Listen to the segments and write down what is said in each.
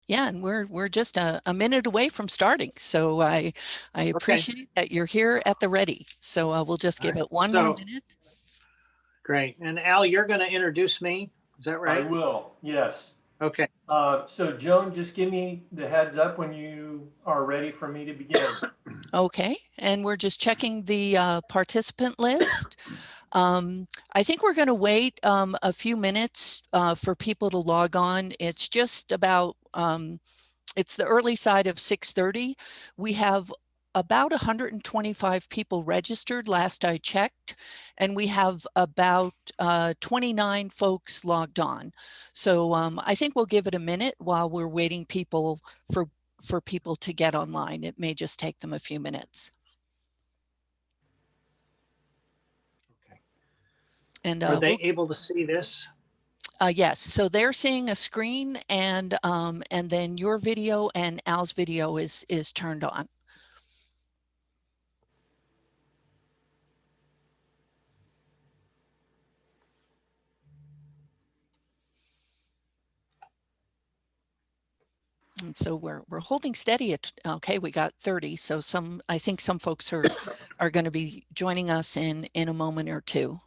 Yeah, and we're just a minute away from starting. So I Okay. appreciate that you're here at the ready. So we'll just All give right. it one more minute. Great. And Al, you're going to introduce me. Is that I right? will, yes. Okay. So Joan, just give me the heads up when you are ready for me to begin. Okay, and we're just checking the participant list. I think we're going to wait a few minutes for people to log on. It's just about, it's the early side of 6:30. We have about 125 people registered last I checked, and we have about 29 folks logged on. So I think we'll give it a minute while we're waiting for people to get online. It may just take them a few minutes. Okay. And Are they able to see this? yes, so they're seeing a screen, and then your video and Al's video is turned on. And so we're holding steady at, okay, we got 30. So I think some folks are going to be joining us in a moment or two.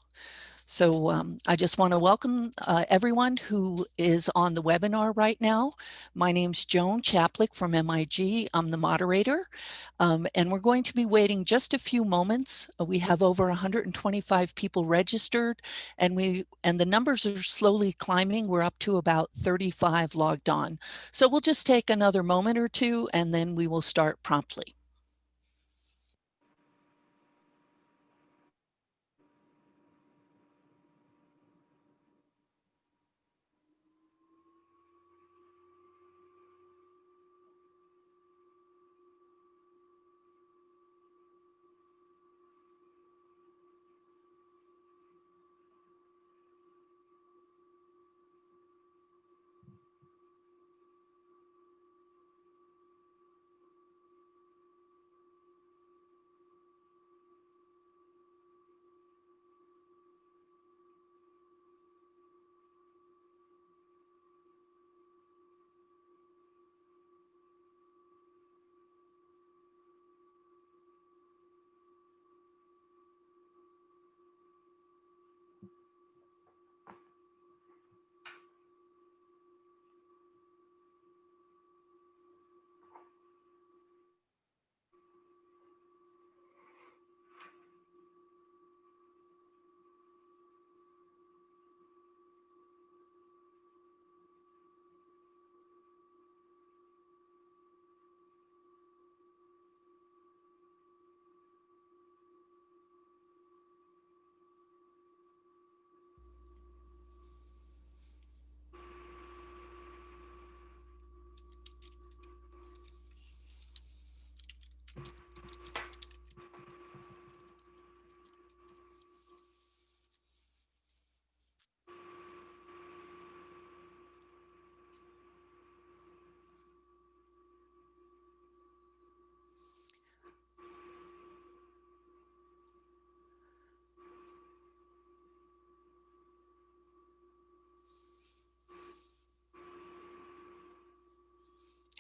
So I just want to welcome everyone who is on the webinar right now. My name's Joan Chaplick from MIG. I'm the moderator, and we're going to be waiting just a few moments. We have over 125 people registered, and the numbers are slowly climbing. We're up to about 35 logged on. So we'll just take another moment or two, and then we will start promptly.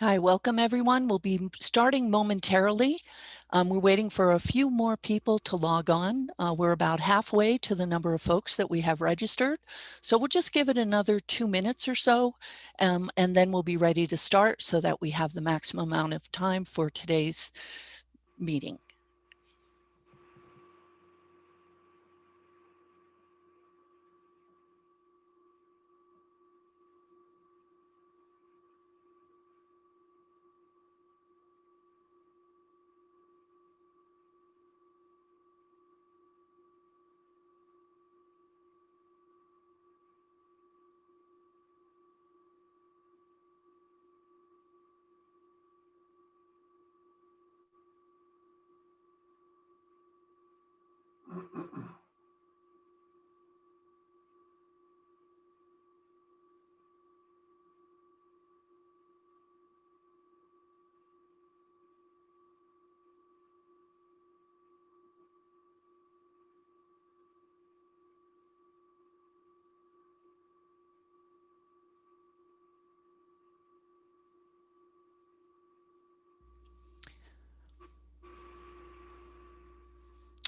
Hi, welcome everyone. We'll be starting momentarily. We're waiting for a few more people to log on. We're about halfway to the number of folks that we have registered. So we'll just give it another 2 minutes or so, and then we'll be ready to start so that we have the maximum amount of time for today's meeting.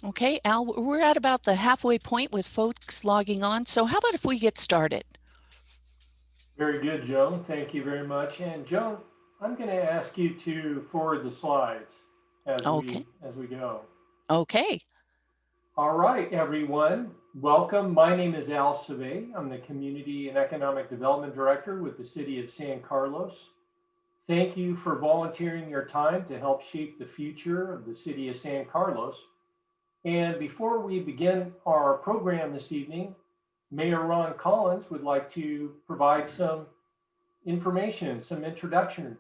Okay, Al, we're at about the halfway point with folks logging on. So how about if we get started? Very good, Joan. Thank you very much. And Joan, I'm going to ask you to forward the slides as Okay. we go. Okay. All right, everyone. Welcome. My name is Al Savay. I'm the Community and Economic Development Director with the City of San Carlos. Thank you for volunteering your time to help shape the future of the City of San Carlos. And before we begin our program this evening, Mayor Ron Collins would like to provide some information, some introduction.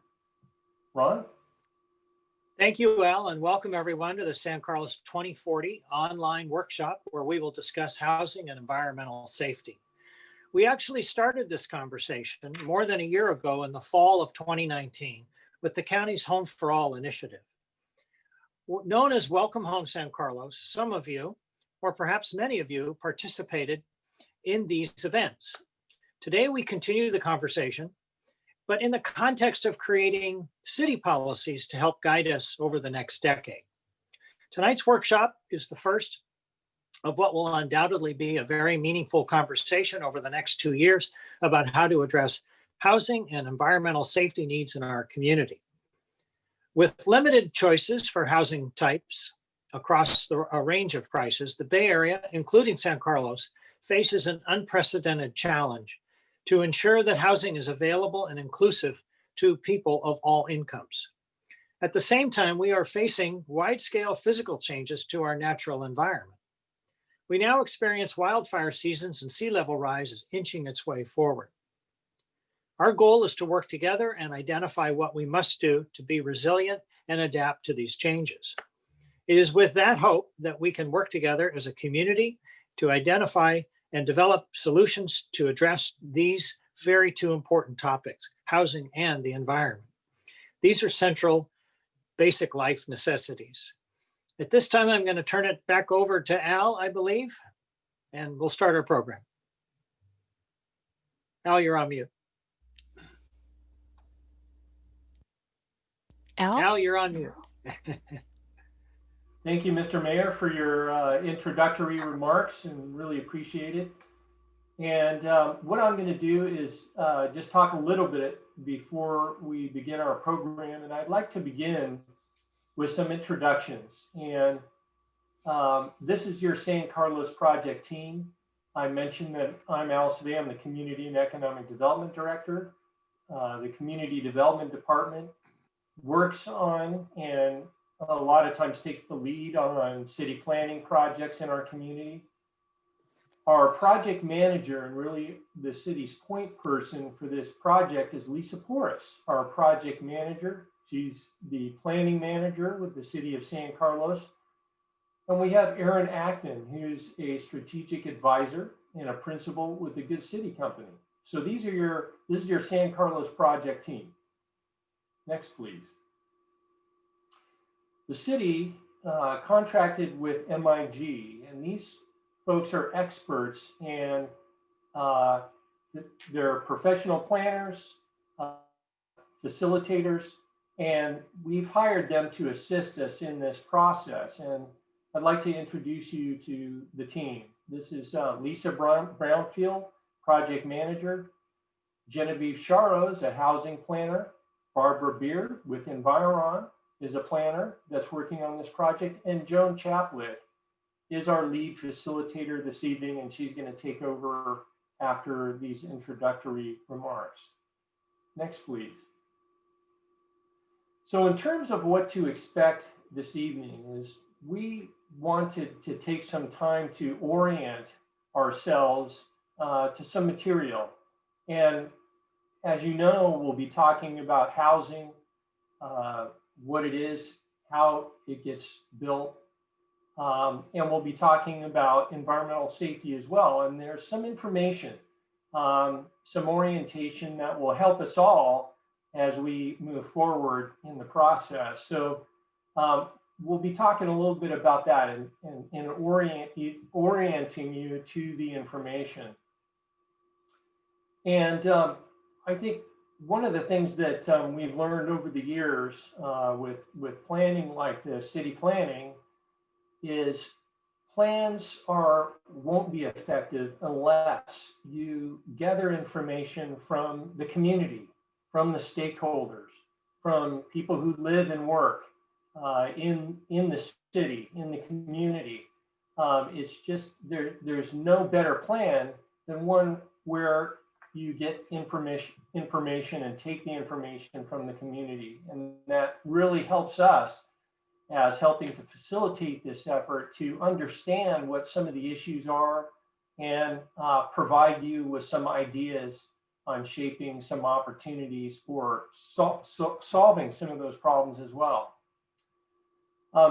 Ron? Thank you, Al, and welcome everyone to the San Carlos 2040 online workshop where we will discuss housing and environmental safety. We actually started this conversation more than a year ago in the fall of 2019 with the county's Home for All initiative. Known as Welcome Home San Carlos, some of you, or perhaps many of you, participated in these events. Today, we continue the conversation, but in the context of creating city policies to help guide us over the next decade. Tonight's workshop is the first of what will undoubtedly be a very meaningful conversation over the next 2 years about how to address housing and environmental safety needs in our community. With limited choices for housing types across a range of prices, the Bay Area, including San Carlos, faces an unprecedented challenge to ensure that housing is available and inclusive to people of all incomes. At the same time, we are facing wide-scale physical changes to our natural environment. We now experience wildfire seasons and sea level rise is inching its way forward. Our goal is to work together and identify what we must do to be resilient and adapt to these changes. It is with that hope that we can work together as a community to identify and develop solutions to address these very two important topics, housing and the environment. These are central basic life necessities. At this time, I'm going to turn it back over to Al, I believe, and we'll start our program. Al, you're on mute. Al, you're on mute. Thank you, Mr. Mayor, for your introductory remarks, and really appreciate it. And what I'm going to do is just talk a little bit before we begin our program. And I'd like to begin with some introductions. And this is your San Carlos project team. I mentioned that I'm Al Savay. I'm the Community and Economic Development Director. The Community Development Department works on and a lot of times takes the lead on city planning projects in our community. Our project manager and really the city's point person for this project is Lisa Porras, our project manager. She's the planning manager with the city of San Carlos. And we have Aaron Acton, who's a strategic advisor and a principal with the Good City Company. So this is your San Carlos project team. Next, please. The city contracted with MIG, and these folks are experts and they're professional planners, facilitators, and we've hired them to assist us in this process. And I'd like to introduce you to the team. This is Lisa Brownfield, project manager, Genevieve Charos, a housing planner, Barbara Beard with Environ is a planner that's working on this project, and Joan Chaplet is our lead facilitator this evening, and she's going to take over after these introductory remarks. Next, please. So in terms of what to expect this evening is we wanted to take some time to orient ourselves to some material. And as you know, we'll be talking about housing, what it is, how it gets built, and we'll be talking about environmental safety as well. And there's some information, some orientation that will help us all as we move forward in the process. So we'll be talking a little bit about that and orienting you to the information. And I think one of the things that we've learned over the years with planning like this, city planning, is plans won't be effective unless you gather information from the community, from the stakeholders, from people who live and work in the city, in the community. It's just there's no better plan than one where you get information and take the information from the community, and that really helps us as helping to facilitate this effort to understand what some of the issues are and provide you with some ideas on shaping some opportunities for solving some of those problems as well.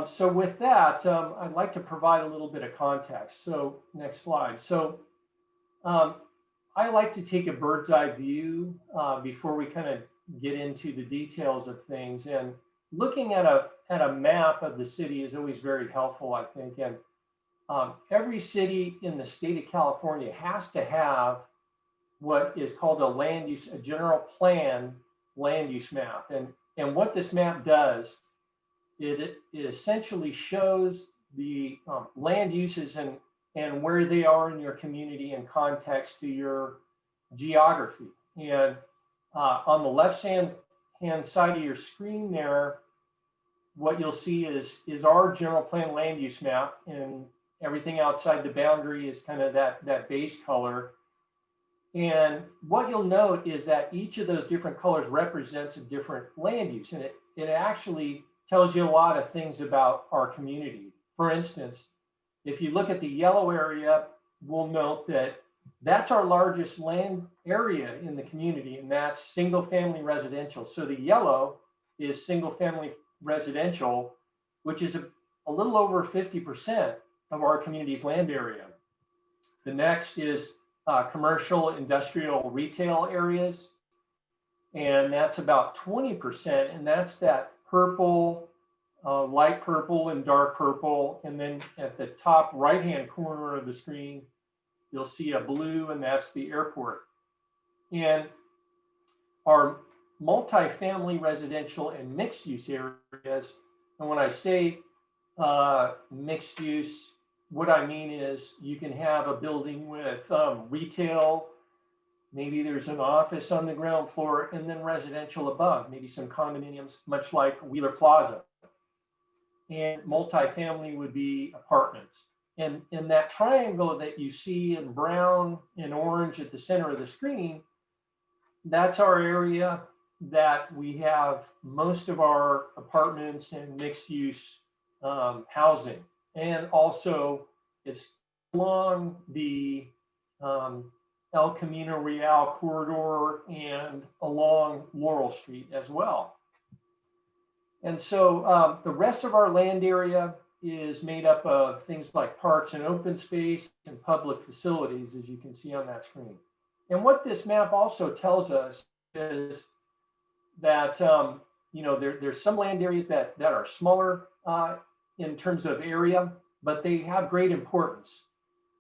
So with that, I'd like to provide a little bit of context. So next slide. So I like to take a bird's eye view before we kind of get into the details of things. And looking at a map of the city is always very helpful, I think. And every city in the state of California has to have what is called a general plan land use map. And what this map does, it essentially shows the land uses and where they are in your community in context to your geography. And on the left-hand side of your screen there, what you'll see is our general plan land use map, and everything outside the boundary is kind of that base color. And what you'll note is that each of those different colors represents a different land use, and it actually tells you a lot of things about our community. For instance, if you look at the yellow area, we'll note that that's our largest land area in the community, and that's single family residential. So the yellow is single family residential, which is a little over 50% of our community's land area. The next is commercial, industrial, retail areas, and that's about 20%, and that's that purple, light purple and dark purple. And then at the top right-hand corner of the screen, you'll see a blue, and that's the airport. And our multifamily residential and mixed use areas, and when I say mixed use, what I mean is you can have a building with retail, maybe there's an office on the ground floor, and then residential above, maybe some condominiums, much like Wheeler Plaza. And multifamily would be apartments. And that triangle that you see in brown and orange at the center of the screen, that's our area that we have most of our apartments and mixed use housing. And also it's along the El Camino Real corridor and along Laurel Street as well. And so the rest of our land area is made up of things like parks and open space and public facilities, as you can see on that screen. And what this map also tells us is that there's some land areas that are smaller in terms of area, but they have great importance.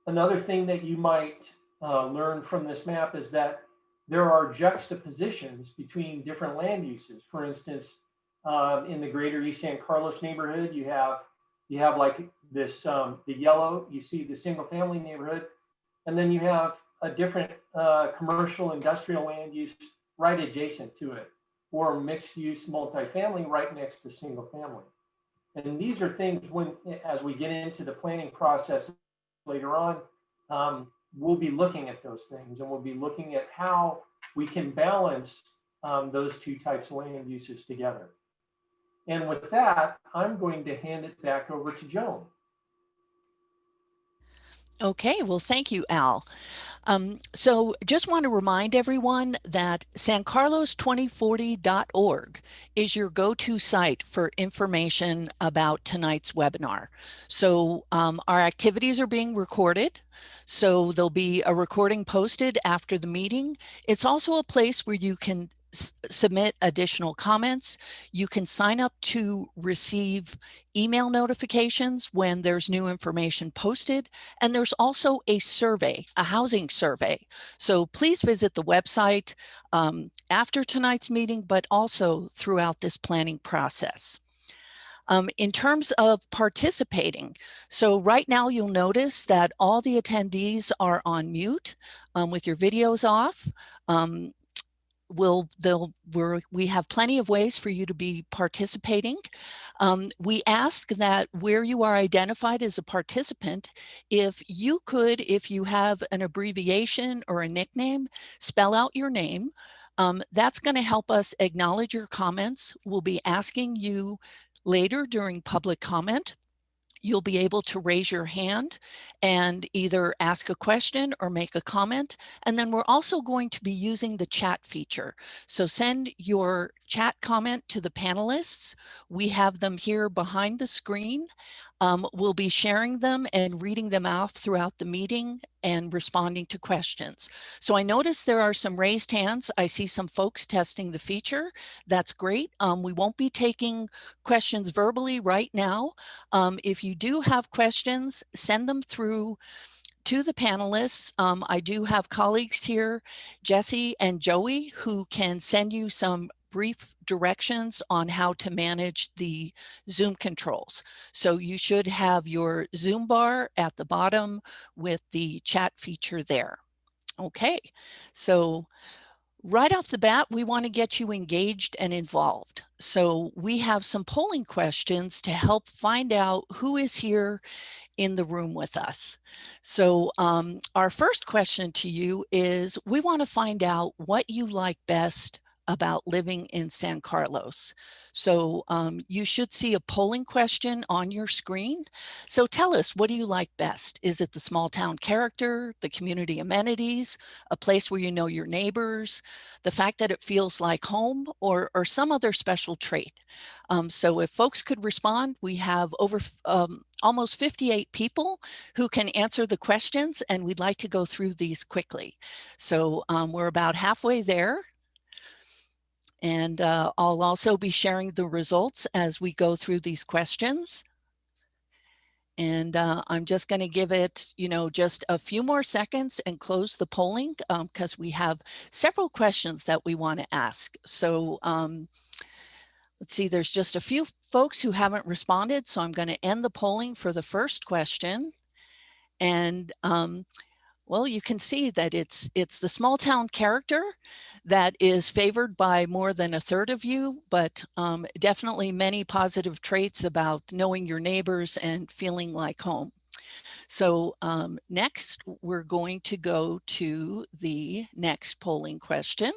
Another thing that you might learn from this map is that there are juxtapositions between different land uses. For instance, in the greater East San Carlos neighborhood, you have like this, the yellow, you see the single family neighborhood, and then you have a different commercial industrial land use right adjacent to it, or mixed use multifamily right next to single family. And these are things as we get into the planning process later on, we'll be looking at those things, and we'll be looking at how we can balance those two types of land uses together. And with that, I'm going to hand it back over to Joan. Okay, well, thank you, Al. So just want to remind everyone that sancarlos2040.org is your go-to site for information about tonight's webinar. So our activities are being recorded, so there'll be a recording posted after the meeting. It's also a place where you can submit additional comments. You can sign up to receive email notifications when there's new information posted. And there's also a survey, a housing survey. So please visit the website after tonight's meeting, but also throughout this planning process. In terms of participating, so right now you'll notice that all the attendees are on mute with your videos off. We have plenty of ways for you to be participating. We ask that where you are identified as a participant, if you have an abbreviation or a nickname, spell out your name. That's going to help us acknowledge your comments. We'll be asking you later during public comment. You'll be able to raise your hand and either ask a question or make a comment. And then we're also going to be using the chat feature. So send your chat comment to the panelists. We have them here behind the screen. We'll be sharing them and reading them out throughout the meeting and responding to questions. So I noticed there are some raised hands. I see some folks testing the feature. That's great. We won't be taking questions verbally right now. If you do have questions, send them through to the panelists. I do have colleagues here, Jesse and Joey, who can send you some brief directions on how to manage the Zoom controls. So you should have your Zoom bar at the bottom with the chat feature there. Okay, so right off the bat, we want to get you engaged and involved. So we have some polling questions to help find out who is here in the room with us. So our first question to you is, we want to find out what you like best about living in San Carlos. So you should see a polling question on your screen. So tell us, what do you like best? Is it the small town character, the community amenities, a place where you know your neighbors, the fact that it feels like home, or some other special trait? So if folks could respond, we have over almost 58 people who can answer the questions, and we'd like to go through these quickly. So we're about halfway there. And I'll also be sharing the results as we go through these questions. And I'm just going to give it, just a few more seconds and close the polling because we have several questions that we want to ask. So let's see, there's just a few folks who haven't responded. So I'm going to end the polling for the first question. And well, you can see that it's the small town character that is favored by more than a third of you, but definitely many positive traits about knowing your neighbors and feeling like home. So next, we're going to go to the next polling question.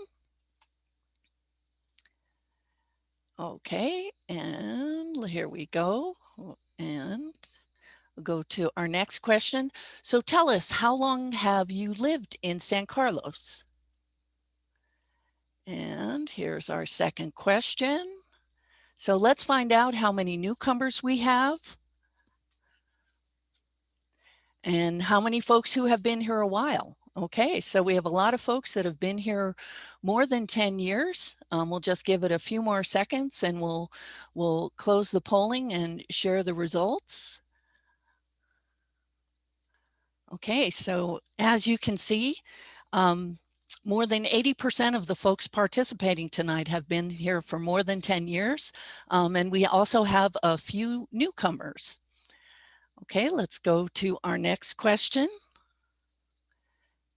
Okay, and here we go. And we'll go to our next question. So tell us, how long have you lived in San Carlos? And here's our second question. So let's find out how many newcomers we have and how many folks who have been here a while. Okay, so we have a lot of folks that have been here more than 10 years. We'll just give it a few more seconds and we'll close the polling and share the results. Okay, so as you can see, more than 80% of the folks participating tonight have been here for more than 10 years. And we also have a few newcomers. Okay, let's go to our next question.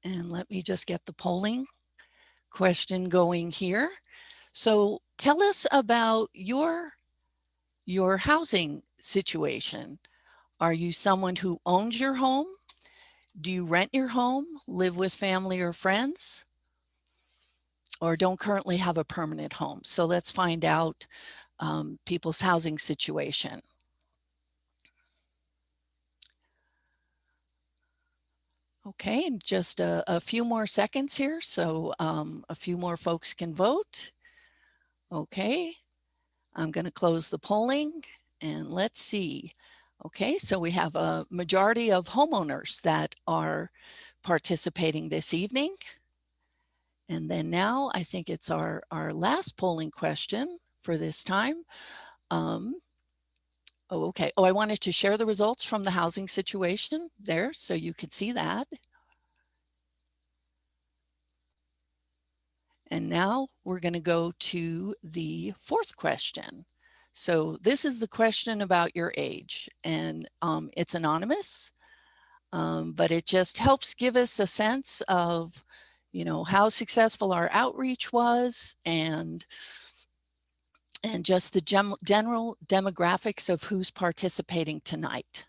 And let me just get the polling question going here. So tell us about your housing situation. Are you someone who owns your home? Do you rent your home, live with family or friends, or don't currently have a permanent home? So let's find out people's housing situation. Okay, and just a few more seconds here, so a few more folks can vote. Okay, I'm going to close the polling and let's see. Okay, so we have a majority of homeowners that are participating this evening. And then now I think it's our last polling question for this time. Okay. Oh, I wanted to share the results from the housing situation there so you could see that. And now we're going to go to the fourth question. So this is the question about your age, and it's anonymous, but it just helps give us a sense of, you know, how successful our outreach was, and just the general demographics of who's participating tonight.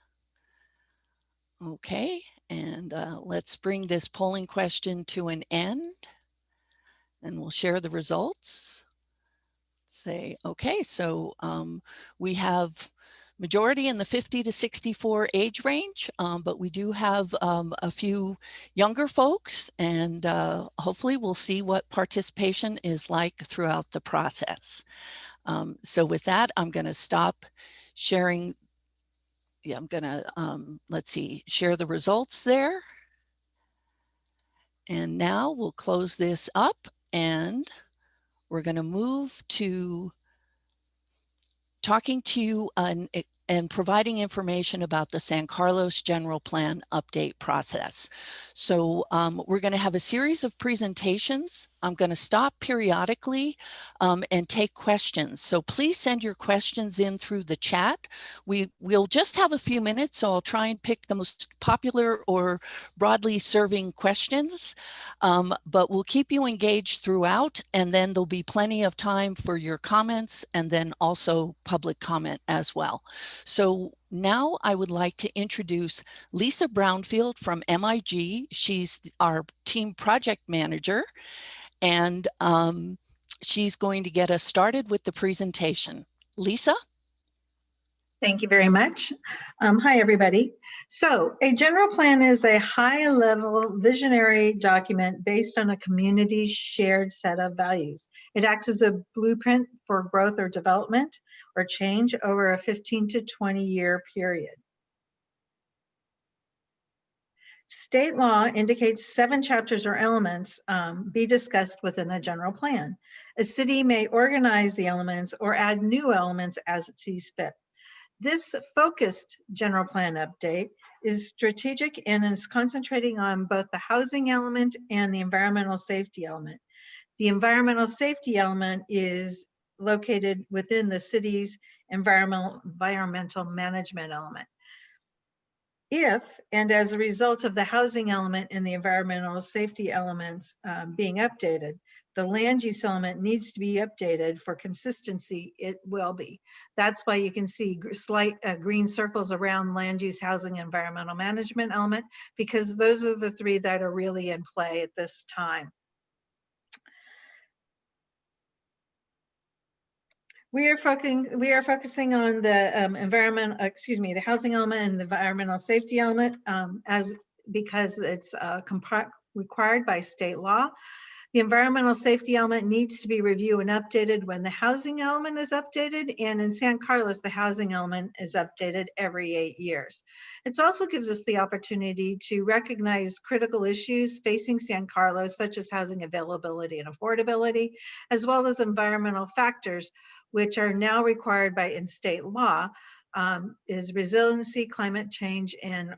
Okay, and let's bring this polling question to an end, and we'll share the results. Say, okay, so we have majority in the 50 to 64 age range, but we do have a few younger folks, and hopefully we'll see what participation is like throughout the process. So with that, I'm going to stop sharing. Yeah, I'm going to, let's see, share the results there. And now we'll close this up, and we're going to move to talking to you and providing information about the San Carlos General Plan update process. So we're going to have a series of presentations. I'm going to stop periodically and take questions. So please send your questions in through the chat. We'll just have a few minutes, so I'll try and pick the most popular or broadly serving questions, but we'll keep you engaged throughout, and then there'll be plenty of time for your comments and then also public comment as well. So now I would like to introduce Lisa Brownfield from MIG. She's our team project manager, and she's going to get us started with the presentation. Lisa? Thank you very much. Hi, everybody. So a general plan is a high-level visionary document based on a community's shared set of values. It acts as a blueprint for growth or development or change over a 15 to 20-year period. State law indicates 7 chapters or elements be discussed within a general plan. A city may organize the elements or add new elements as it sees fit. This focused general plan update is strategic and is concentrating on both the housing element and the environmental safety element. The environmental safety element is located within the city's environmental management element. If, and as a result of the housing element and the environmental safety elements being updated, the land use element needs to be updated for consistency, it will be. That's why you can see slight green circles around land use, housing, environmental management element, because those are the 3 that are really in play at this time. We are focusing on the the housing element and the environmental safety element because it's required by state law. The environmental safety element needs to be reviewed and updated when the housing element is updated, and in San Carlos, the housing element is updated every 8 years. It also gives us the opportunity to recognize critical issues facing San Carlos, such as housing availability and affordability, as well as environmental factors, which are now required by in state law, is resiliency, climate change, and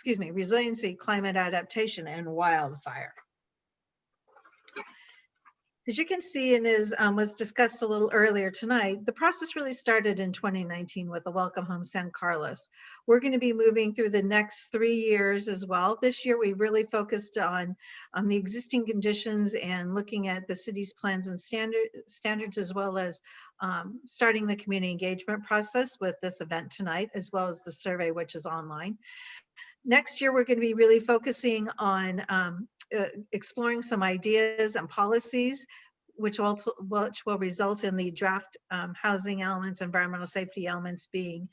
resiliency, climate adaptation, and wildfire. As you can see, and as was discussed a little earlier tonight, the process really started in 2019 with the Welcome Home San Carlos. We're going to be moving through the next 3 years as well. This year, we really focused on the existing conditions and looking at the city's plans and standards, as well as starting the community engagement process with this event tonight, as well as the survey, which is online. Next year, we're going to be really focusing on exploring some ideas and policies, which will result in the draft housing elements, environmental safety elements being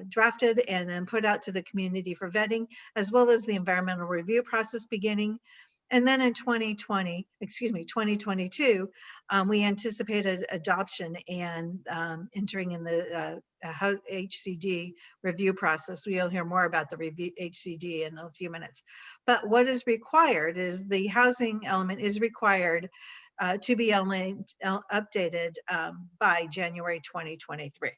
drafted and then put out to the community for vetting, as well as the environmental review process beginning. And then in 2022, we anticipated adoption and entering in the HCD review process. We'll hear more about the HCD in a few minutes. But what is required is the housing element is required to be updated by January 2023.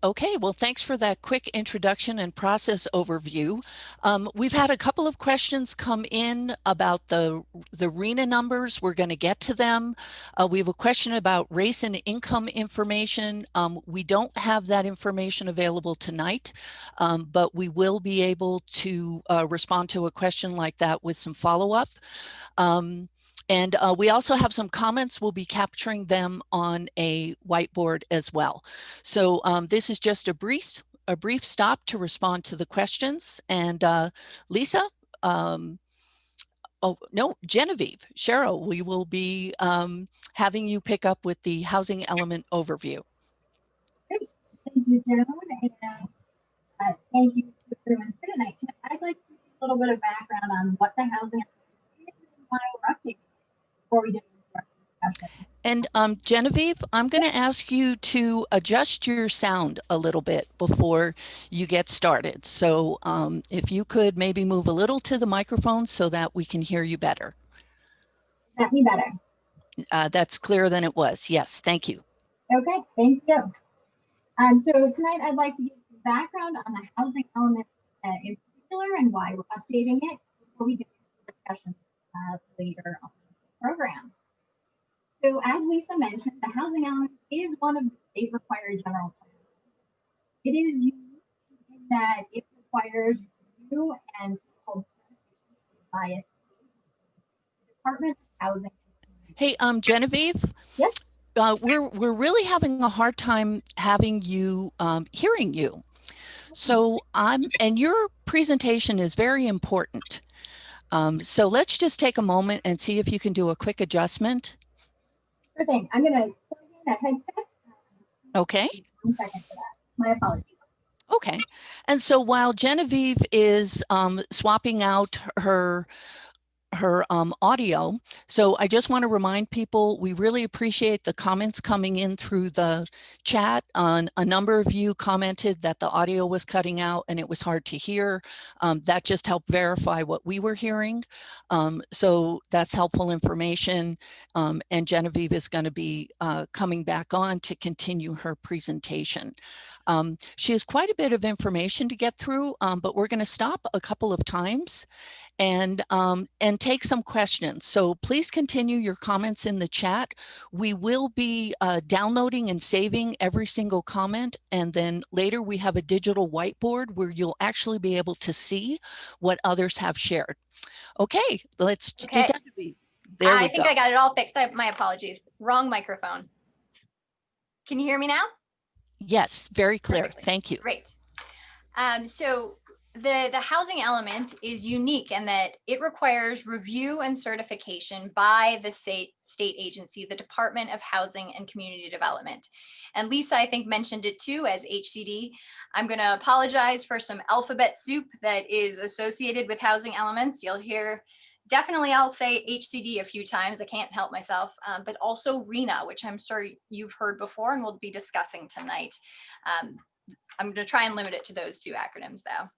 Okay, well, thanks for that quick introduction and process overview. We've had a couple of questions come in about the RHNA numbers. We're going to get to them. We have a question about race and income information. We don't have that information available tonight, but we will be able to respond to a question like that with some follow-up. And we also have some comments. We'll be capturing them on a whiteboard as well. So this is just a brief stop to respond to the questions. And Lisa, oh no, Genevieve, Cheryl, we will be having you pick up with the housing element overview. Great. Thank you, Joan, and thank you to everyone for tonight. I'd like to give a little bit of background on what the housing element is and why we're updating it before we get into our discussion. And Genevieve, I'm going to ask you to adjust your sound a little bit before you get started. So if you could maybe move a little to the microphone so that we can hear you better. Is that me better? That's clearer than it was. Yes, thank you. Okay, thank you. So tonight I'd like to give some background on the housing element in particular and why we're updating it before we get into discussions later on the program. So as Lisa mentioned, the housing element is one of the state required general plans. It is unique in that it requires review and so-called certification by a state Department of Housing. Hey, Genevieve. Yes. We're really having a hard time having you hearing you. So and your presentation is very important. So let's just take a moment and see if you can do a quick adjustment. Sure thing. I'm going to plug in a headset. Okay. 1 second for that. My apologies. Okay. And so while Genevieve is swapping out her audio. So I just want to remind people, we really appreciate the comments coming in through the chat. A number of you commented that the audio was cutting out and it was hard to hear. That just helped verify what we were hearing. So that's helpful information. And Genevieve is going to be coming back on to continue her presentation. She has quite a bit of information to get through, but we're going to stop a couple of times and take some questions. So please continue your comments in the chat. We will be downloading and saving every single comment. And then later we have a digital whiteboard where you'll actually be able to see what others have shared. Okay, let's do that. There I think I got it all fixed. My apologies. Wrong microphone. Can you hear me now? Yes, very clear. Perfectly. Thank you. Great. So the housing element is unique in that it requires review and certification by the state agency, the Department of Housing and Community Development. And Lisa, I think, mentioned it too as HCD. I'm going to apologize for some alphabet soup that is associated with housing elements. You'll hear, definitely I'll say HCD a few times. I can't help myself, but also RHNA, which I'm sure you've heard before and we'll be discussing tonight. I'm going to try and limit it to those two acronyms though.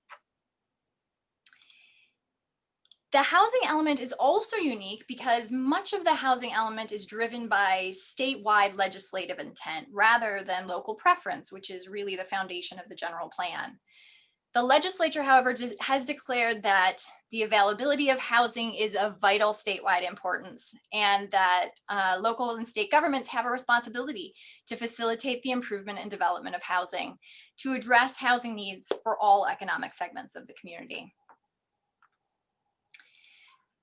The housing element is also unique because much of the housing element is driven by statewide legislative intent rather than local preference, which is really the foundation of the general plan. The legislature, however, has declared that the availability of housing is of vital statewide importance and that local and state governments have a responsibility to facilitate the improvement and development of housing to address housing needs for all economic segments of the community.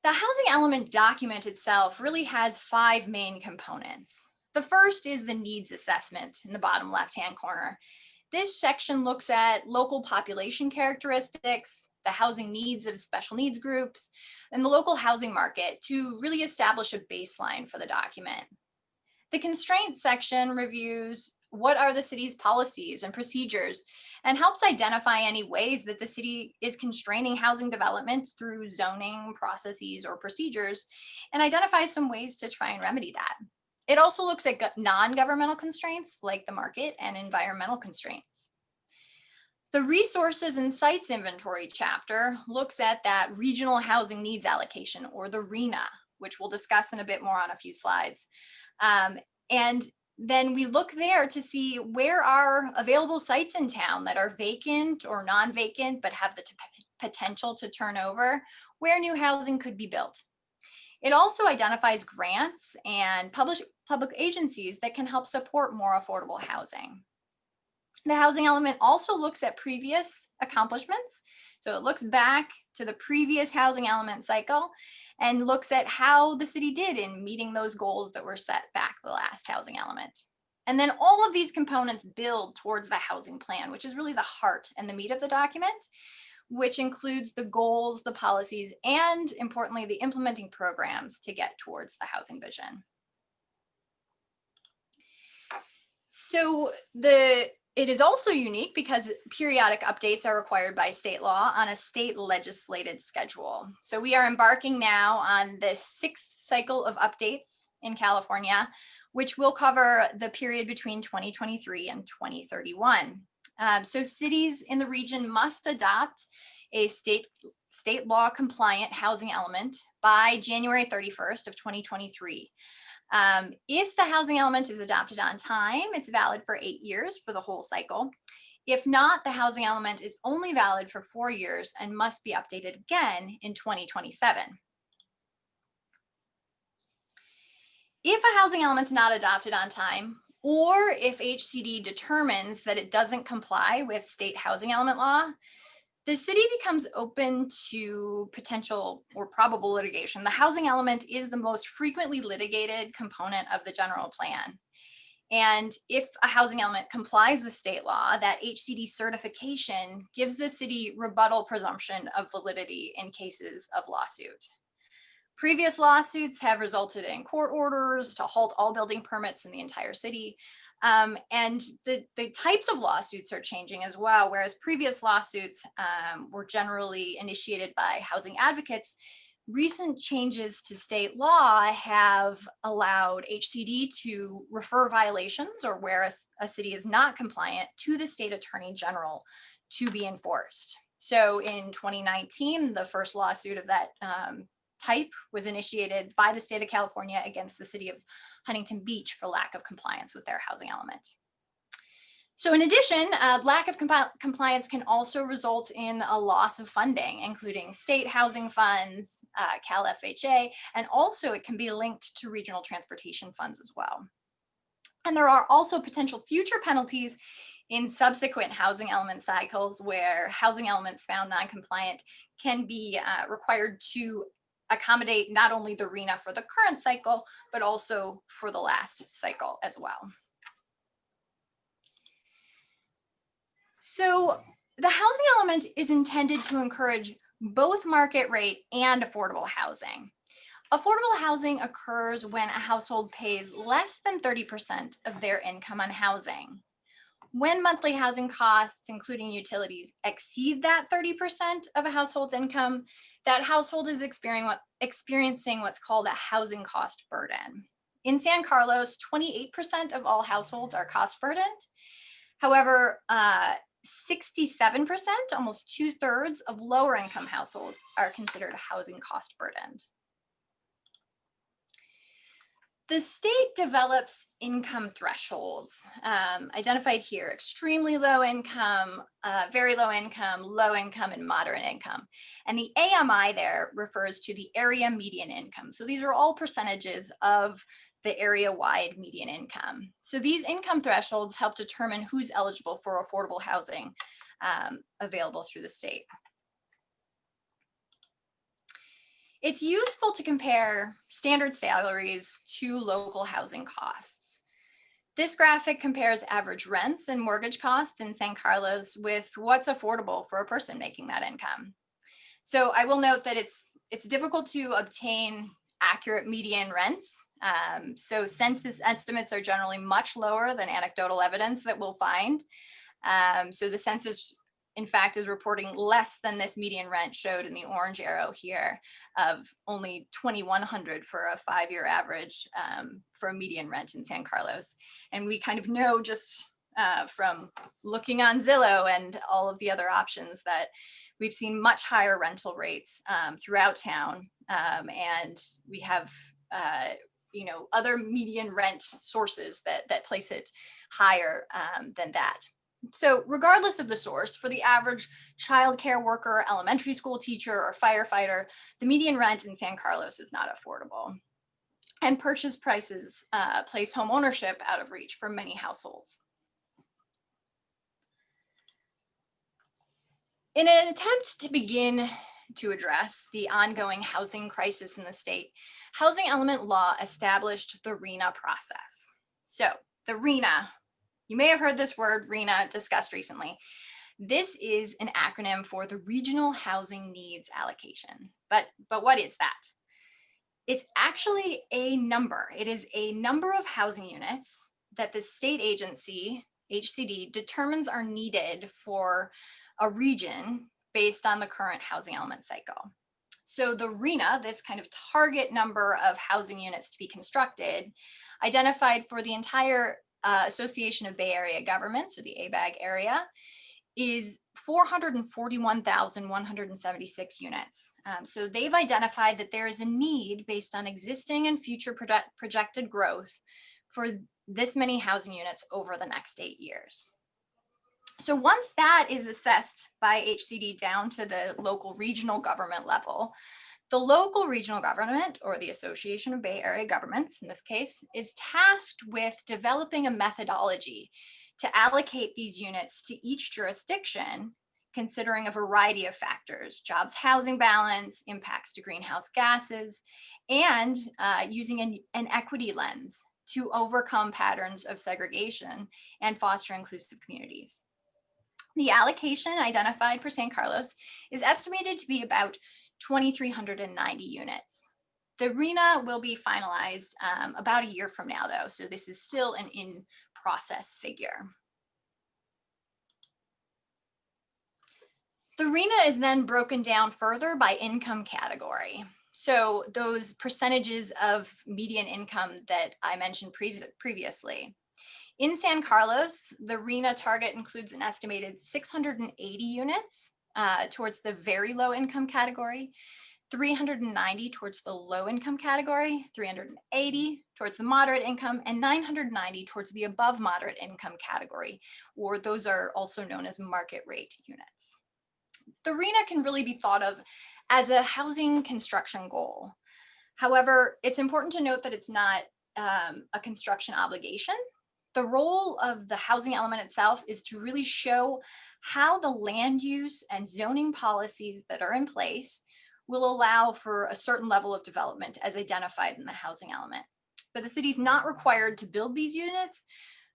The housing element document itself really has 5 main components. The first is the needs assessment in the bottom left-hand corner. This section looks at local population characteristics, the housing needs of special needs groups, and the local housing market to really establish a baseline for the document. The constraints section reviews what are the city's policies and procedures and helps identify any ways that the city is constraining housing development through zoning processes or procedures and identifies some ways to try and remedy that. It also looks at non-governmental constraints like the market and environmental constraints. The resources and sites inventory chapter looks at that regional housing needs allocation, or the RHNA, which we'll discuss in a bit more on a few slides. And then we look there to see where are available sites in town that are vacant or non-vacant, but have the potential to turn over, where new housing could be built. It also identifies grants and public agencies that can help support more affordable housing. The housing element also looks at previous accomplishments. So it looks back to the previous housing element cycle and looks at how the city did in meeting those goals that were set back the last housing element. And then all of these components build towards the housing plan, which is really the heart and the meat of the document, which includes the goals, the policies, and importantly, the implementing programs to get towards the housing vision. So it is also unique because periodic updates are required by state law on a state legislated schedule. So we are embarking now on the 6th cycle of updates in California, which will cover the period between 2023 and 2031. So cities in the region must adopt a state law compliant housing element by January 31st of 2023. If the housing element is adopted on time, it's valid for 8 years for the whole cycle. If not, the housing element is only valid for 4 years and must be updated again in 2027. If a housing element is not adopted on time, or if HCD determines that it doesn't comply with state housing element law, the city becomes open to potential or probable litigation. The housing element is the most frequently litigated component of the general plan. And if a housing element complies with state law, that HCD certification gives the city rebuttal presumption of validity in cases of lawsuit. Previous lawsuits have resulted in court orders to halt all building permits in the entire city. And the types of lawsuits are changing as well, whereas previous lawsuits were generally initiated by housing advocates. Recent changes to state law have allowed HCD to refer violations or where a city is not compliant to the state attorney general to be enforced. So in 2019, the first lawsuit of that type was initiated by the state of California against the city of Huntington Beach for lack of compliance with their housing element. So in addition, lack of compliance can also result in a loss of funding, including state housing funds, Cal FHA, and also it can be linked to regional transportation funds as well. And there are also potential future penalties in subsequent housing element cycles where housing elements found non-compliant can be required to accommodate not only the RHNA for the current cycle, but also for the last cycle as well. So the housing element is intended to encourage both market rate and affordable housing. Affordable housing occurs when a household pays less than 30% of their income on housing. When monthly housing costs, including utilities, exceed that 30% of a household's income, that household is experiencing what's called a housing cost burden. In San Carlos, 28% of all households are cost burdened. However, 67%, almost 2/3 of lower income households are considered housing cost burdened. The state develops income thresholds identified here: extremely low income, very low income, and moderate income. And the AMI there refers to the area median income. So these are all percentages of the area-wide median income. So these income thresholds help determine who's eligible for affordable housing available through the state. It's useful to compare standard salaries to local housing costs. This graphic compares average rents and mortgage costs in San Carlos with what's affordable for a person making that income. So I will note that it's difficult to obtain accurate median rents. So census estimates are generally much lower than anecdotal evidence that we'll find. So the census, in fact, is reporting less than this median rent showed in the orange arrow here of only $2,100 for a 5-year average for a median rent in San Carlos. And we kind of know just from looking on Zillow and all of the other options that we've seen much higher rental rates throughout town. And we have other median rent sources that place it higher than that. So regardless of the source, for the average childcare worker, elementary school teacher, or firefighter, the median rent in San Carlos is not affordable. And purchase prices place home ownership out of reach for many households. In an attempt to begin to address the ongoing housing crisis in the state, housing element law established the RHNA process. So the RHNA, you may have heard this word RHNA discussed recently. This is an acronym for the Regional Housing Needs Allocation. But what is that? It's actually a number. It is a number of housing units that the state agency, HCD, determines are needed for a region based on the current housing element cycle. So the RHNA, this kind of target number of housing units to be constructed, identified for the entire Association of Bay Area Governments, so the ABAG area, is 441,176 units. So they've identified that there is a need based on existing and future projected growth for this many housing units over the next 8 years. So once that is assessed by HCD down to the local regional government level, the local regional government, or the Association of Bay Area Governments in this case, is tasked with developing a methodology to allocate these units to each jurisdiction, considering a variety of factors: jobs, housing balance, impacts to greenhouse gases, and using an equity lens to overcome patterns of segregation and foster inclusive communities. The allocation identified for San Carlos is estimated to be about 2,390 units. The RHNA will be finalized about a year from now, though, so this is still an in-process figure. The RHNA is then broken down further by income category. So those percentages of median income that I mentioned previously. In San Carlos, the RHNA target includes an estimated 680 units towards the very low income category, 390 towards the low income category, 380 towards the moderate income, and 990 towards the above moderate income category, or those are also known as market rate units. The RHNA can really be thought of as a housing construction goal. However, it's important to note that it's not a construction obligation. The role of the housing element itself is to really show how the land use and zoning policies that are in place will allow for a certain level of development as identified in the housing element. But the city's not required to build these units,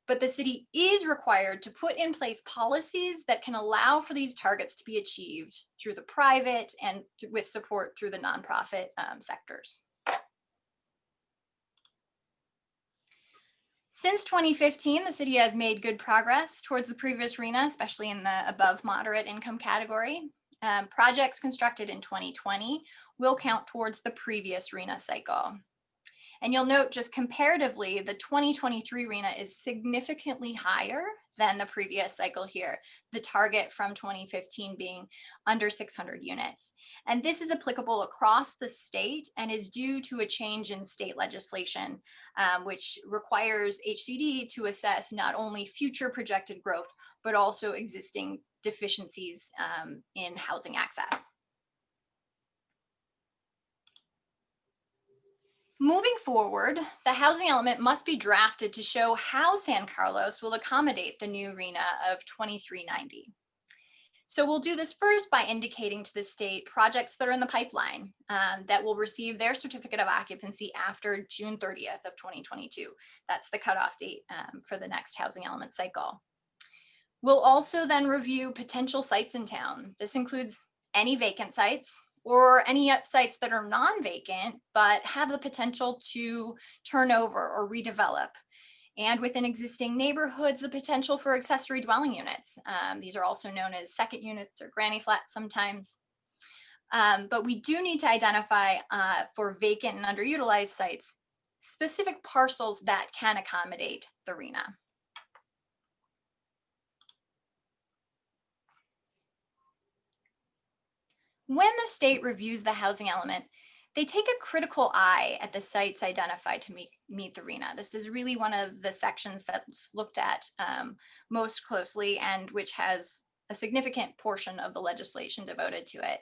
but the city is required to put in place policies that can allow for these targets to be achieved through the private and with support through the nonprofit sectors. Since 2015, the city has made good progress towards the previous RHNA, especially in the above moderate income category. Projects constructed in 2020 will count towards the previous RHNA cycle. And you'll note just comparatively, the 2023 RHNA is significantly higher than the previous cycle here, the target from 2015 being under 600 units. And this is applicable across the state and is due to a change in state legislation, which requires HCD to assess not only future projected growth, but also existing deficiencies in housing access. Moving forward, the housing element must be drafted to show how San Carlos will accommodate the new RHNA of 2390. So we'll do this first by indicating to the state projects that are in the pipeline that will receive their certificate of occupancy after June 30th of 2022. That's the cutoff date for the next housing element cycle. We'll also then review potential sites in town. This includes any vacant sites, or any sites that are non-vacant, but have the potential to turn over or redevelop. And within existing neighborhoods, the potential for accessory dwelling units. These are also known as second units or granny flats sometimes. But we do need to identify for vacant and underutilized sites, specific parcels that can accommodate the RHNA. When the state reviews the housing element, they take a critical eye at the sites identified to meet the RHNA. This is really one of the sections that's looked at most closely and which has a significant portion of the legislation devoted to it.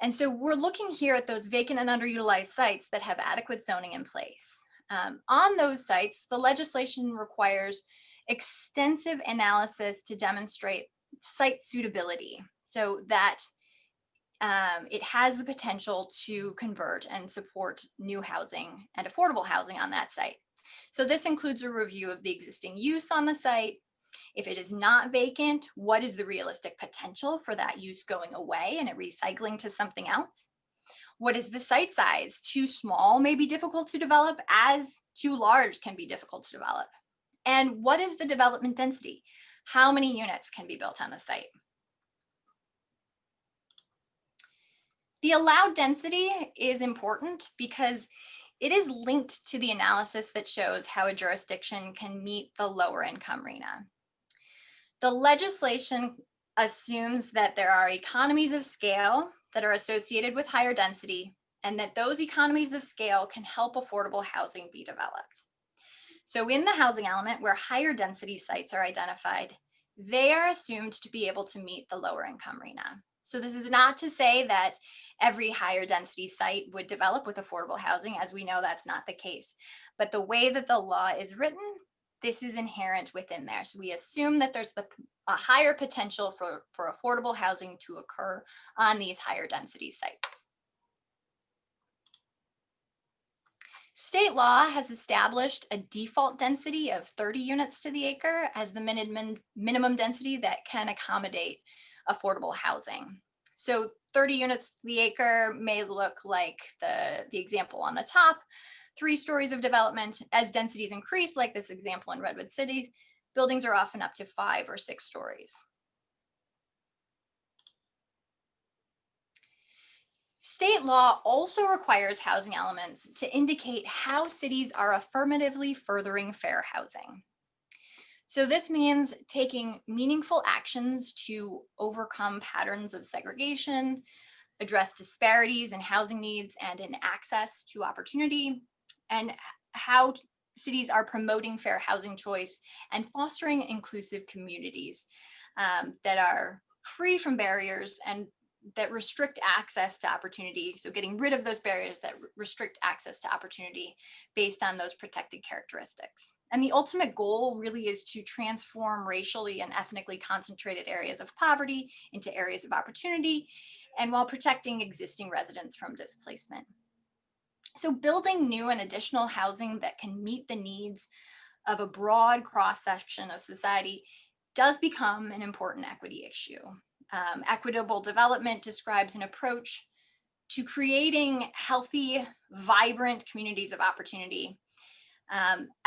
And so we're looking here at those vacant and underutilized sites that have adequate zoning in place. On those sites, the legislation requires extensive analysis to demonstrate site suitability so that it has the potential to convert and support new housing and affordable housing on that site. So this includes a review of the existing use on the site. If it is not vacant, what is the realistic potential for that use going away and it recycling to something else? What is the site size? Too small may be difficult to develop, as too large can be difficult to develop. And what is the development density? How many units can be built on the site? The allowed density is important because it is linked to the analysis that shows how a jurisdiction can meet the lower income RHNA. The legislation assumes that there are economies of scale that are associated with higher density, and that those economies of scale can help affordable housing be developed. So in the housing element where higher density sites are identified, they are assumed to be able to meet the lower income RHNA. So this is not to say that every higher density site would develop with affordable housing, as we know that's not the case. But the way that the law is written, this is inherent within there. So we assume that there's a higher potential for affordable housing to occur on these higher density sites. State law has established a default density of 30 units to the acre as the minimum density that can accommodate affordable housing. So 30 units to the acre may look like the example on the top, 3 stories of development. As densities increase, like this example in Redwood City, buildings are often up to 5 or 6 stories. State law also requires housing elements to indicate how cities are affirmatively furthering fair housing. So this means taking meaningful actions to overcome patterns of segregation, address disparities in housing needs and in access to opportunity, and how cities are promoting fair housing choice and fostering inclusive communities that are free from barriers and that restrict access to opportunity. So getting rid of those barriers that restrict access to opportunity based on those protected characteristics. And the ultimate goal really is to transform racially and ethnically concentrated areas of poverty into areas of opportunity, and while protecting existing residents from displacement. So building new and additional housing that can meet the needs of a broad cross-section of society does become an important equity issue. Equitable development describes an approach to creating healthy, vibrant communities of opportunity.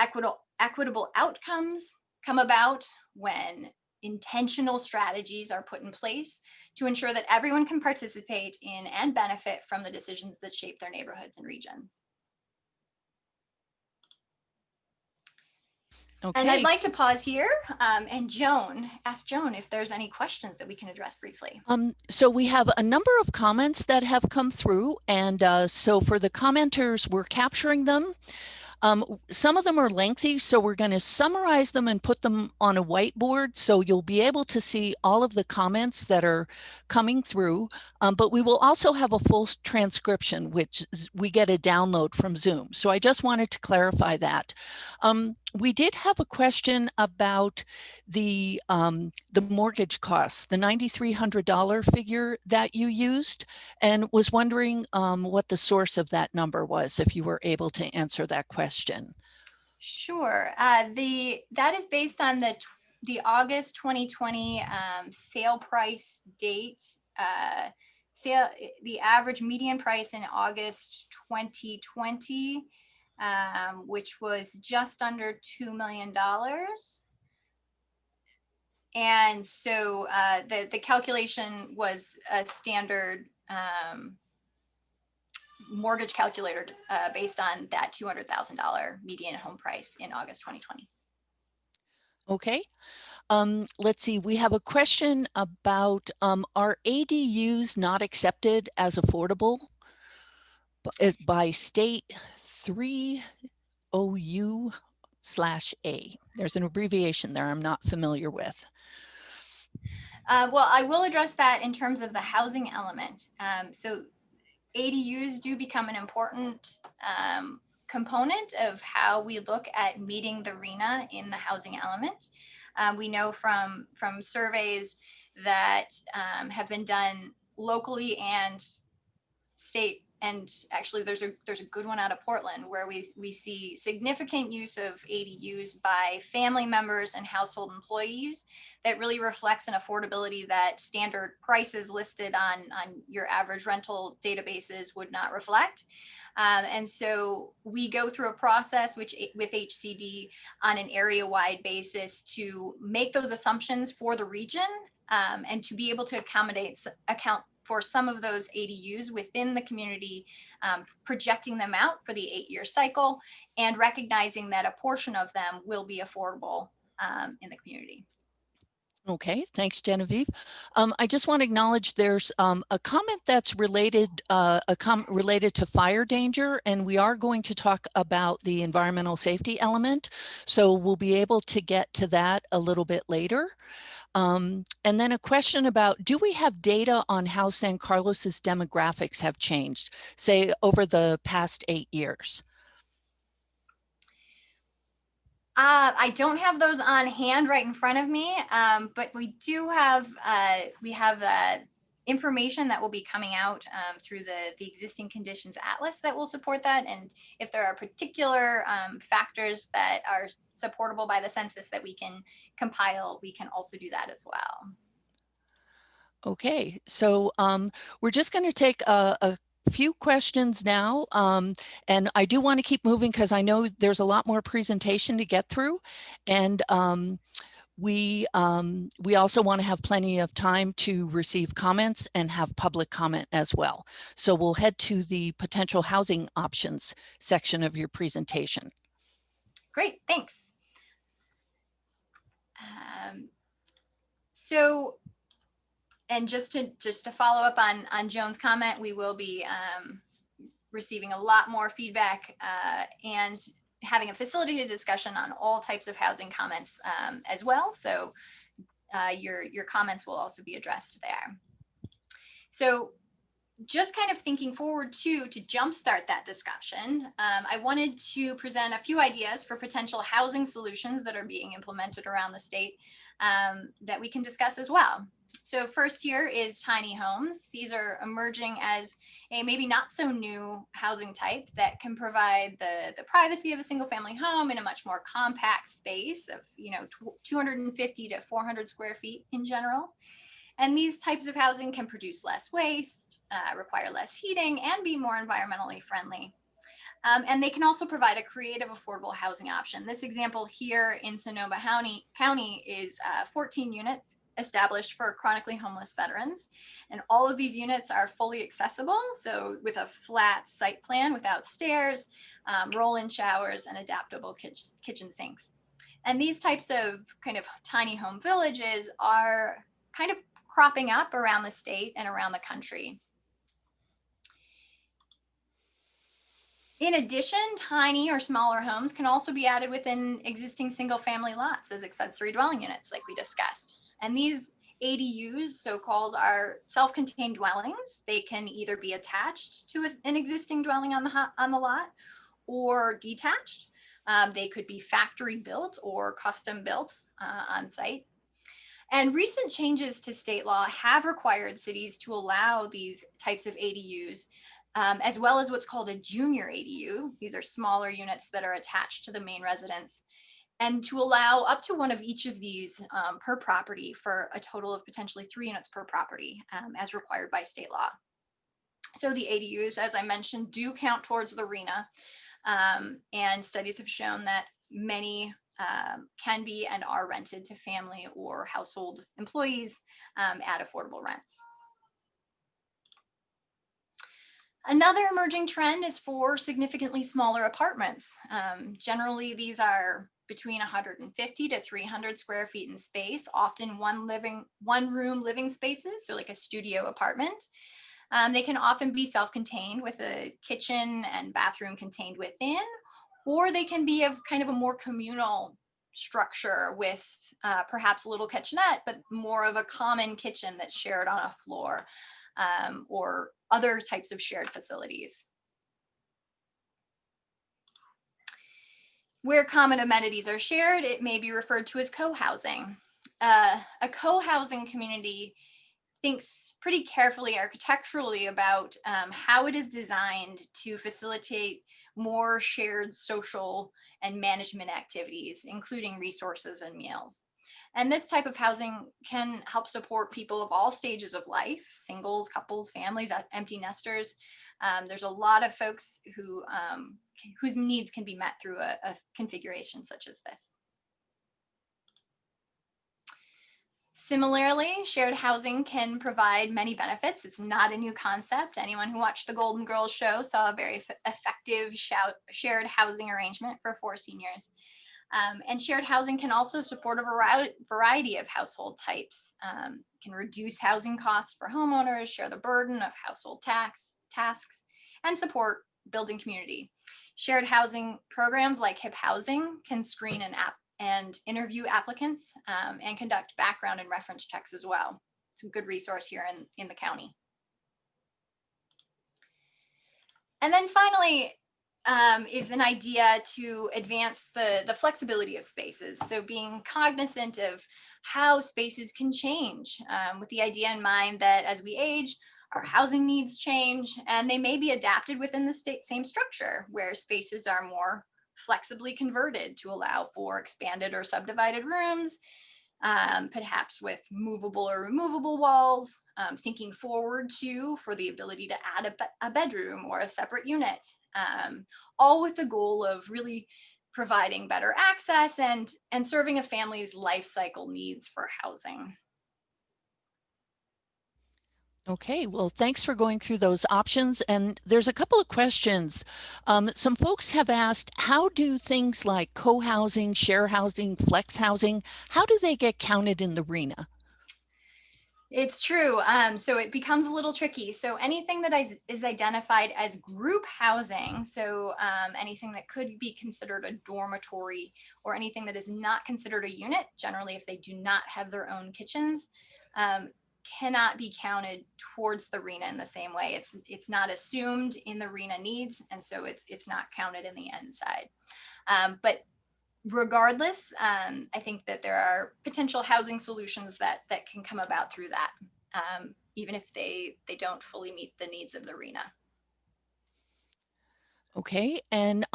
Equitable outcomes come about when intentional strategies are put in place to ensure that everyone can participate in and benefit from the decisions that shape their neighborhoods and regions. Okay. And I'd like to pause here and ask Joan if there's any questions that we can address briefly. So we have a number of comments that have come through, and so for the commenters, we're capturing them. Some of them are lengthy, so we're going to summarize them and put them on a whiteboard so you'll be able to see all of the comments that are coming through, but we will also have a full transcription, which we get a download from Zoom. So I just wanted to clarify that. We did have a question about the mortgage costs, the $9,300 figure that you used, and was wondering what the source of that number was, if you were able to answer that question. Sure. That is based on the August 2020 sale price date. The average median price in August 2020, which was just under $2 million. And so the calculation was a standard mortgage calculator based on that $200,000 median home price in August 2020. Okay. Let's see, we have a question about, are ADUs not accepted as affordable? is by state 3OU/A. There's an abbreviation there I'm not familiar with. Well, I will address that in terms of the housing element. So ADUs do become an important component of how we look at meeting the RHNA in the housing element. We know from surveys that have been done locally and state, and actually there's a good one out of Portland where we see significant use of ADUs by family members and household employees that really reflects an affordability that standard prices listed on your average rental databases would not reflect. And so we go through a process with HCD on an area-wide basis to make those assumptions for the region and to be able to account for some of those ADUs within the community, projecting them out for the 8-year cycle and recognizing that a portion of them will be affordable in the community. Okay, thanks, Genevieve. I just want to acknowledge there's a comment that's related, related to fire danger, and we are going to talk about the environmental safety element. So we'll be able to get to that a little bit later. And then a question about, do we have data on how San Carlos's demographics have changed, say, over the past 8 years? I don't have those on hand right in front of me, but we do have information that will be coming out through the existing conditions atlas that will support that. And if there are particular factors that are supportable by the census that we can compile, we can also do that as well. Okay, so we're just going to take a few questions now, and I do want to keep moving because I know there's a lot more presentation to get through, and we also want to have plenty of time to receive comments and have public comment as well. So we'll head to the potential housing options section of your presentation. Great, thanks. So, and just to follow up on Joan's comment, we will be receiving a lot more feedback and having a facilitated discussion on all types of housing comments as well. So your comments will also be addressed there. So just kind of thinking forward to jumpstart that discussion, I wanted to present a few ideas for potential housing solutions that are being implemented around the state that we can discuss as well. So first here is tiny homes. These are emerging as a maybe not so new housing type that can provide the privacy of a single family home in a much more compact space of 250 to 400 square feet in general. And these types of housing can produce less waste, require less heating, and be more environmentally friendly. And they can also provide a creative, affordable housing option. This example here in Sonoma County is 14 units established for chronically homeless veterans. And all of these units are fully accessible. So with a flat site plan without stairs, roll-in showers, and adaptable kitchen sinks. And these types of kind of tiny home villages are kind of cropping up around the state and around the country. In addition, tiny or smaller homes can also be added within existing single family lots as accessory dwelling units like we discussed. And these ADUs, so-called, are self-contained dwellings. They can either be attached to an existing dwelling on the lot or detached. They could be factory built or custom built on site. And recent changes to state law have required cities to allow these types of ADUs, as well as what's called a junior ADU. These are smaller units that are attached to the main residence, and to allow up to one of each of these per property for a total of potentially 3 units per property as required by state law. So the ADUs, as I mentioned, do count towards the RHNA, and studies have shown that many can be and are rented to family or household employees at affordable rents. Another emerging trend is for significantly smaller apartments. Generally, these are between 150 to 300 square feet in space, often one room living spaces, so like a studio apartment. They can often be self-contained with a kitchen and bathroom contained within, or they can be of kind of a more communal structure with perhaps a little kitchenette, but more of a common kitchen that's shared on a floor, or other types of shared facilities. Where common amenities are shared, it may be referred to as co-housing. A co-housing community thinks pretty carefully architecturally about how it is designed to facilitate more shared social and management activities, including resources and meals. And this type of housing can help support people of all stages of life, singles, couples, families, empty nesters. There's a lot of folks whose needs can be met through a configuration such as this. Similarly, shared housing can provide many benefits. It's not a new concept. Anyone who watched the Golden Girls show saw a very effective shared housing arrangement for 4 seniors. And shared housing can also support a variety of household types. Can reduce housing costs for homeowners, share the burden of household tasks, and support building community. Shared housing programs like HIP Housing can screen and interview applicants, and conduct background and reference checks as well. It's a good resource here in the county. And then finally, is an idea to advance the flexibility of spaces. So being cognizant of how spaces can change, with the idea in mind that as we age, our housing needs change, and they may be adapted within the same structure, where spaces are more flexibly converted to allow for expanded or subdivided rooms, perhaps with movable or removable walls, thinking forward to for the ability to add a bedroom or a separate unit, all with the goal of really providing better access and serving a family's life cycle needs for housing. Okay, well, thanks for going through those options. And there's a couple of questions. Some folks have asked, how do things like co-housing, share housing, flex housing, how do they get counted in the RHNA? It's true. So it becomes a little tricky. So anything that is identified as group housing, so anything that could be considered a dormitory or anything that is not considered a unit, generally if they do not have their own kitchens, cannot be counted towards the RHNA in the same way. It's not assumed in the RHNA needs, and so it's not counted in the end side. But regardless, I think that there are potential housing solutions that can come about through that, even if they don't fully meet the needs of the RHNA. Okay, and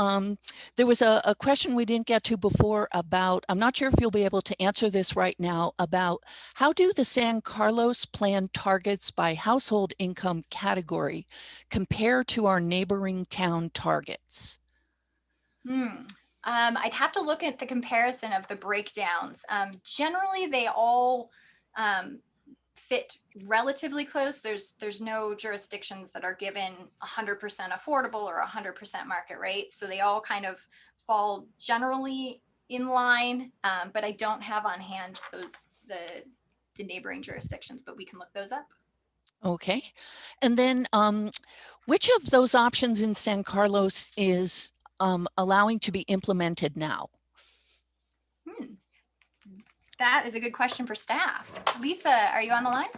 there was a question we didn't get to before about, I'm not sure if you'll be able to answer this right now, about how do the San Carlos plan targets by household income category compare to our neighboring town targets? I'd have to look at the comparison of the breakdowns. Generally, they all fit relatively close. There's no jurisdictions that are given 100% affordable or 100% market rate. So they all kind of fall generally in line, but I don't have on hand the neighboring jurisdictions, but we can look those up. Okay, and then which of those options in San Carlos is allowing to be implemented now? That is a good question for staff. Lisa, are you on the line?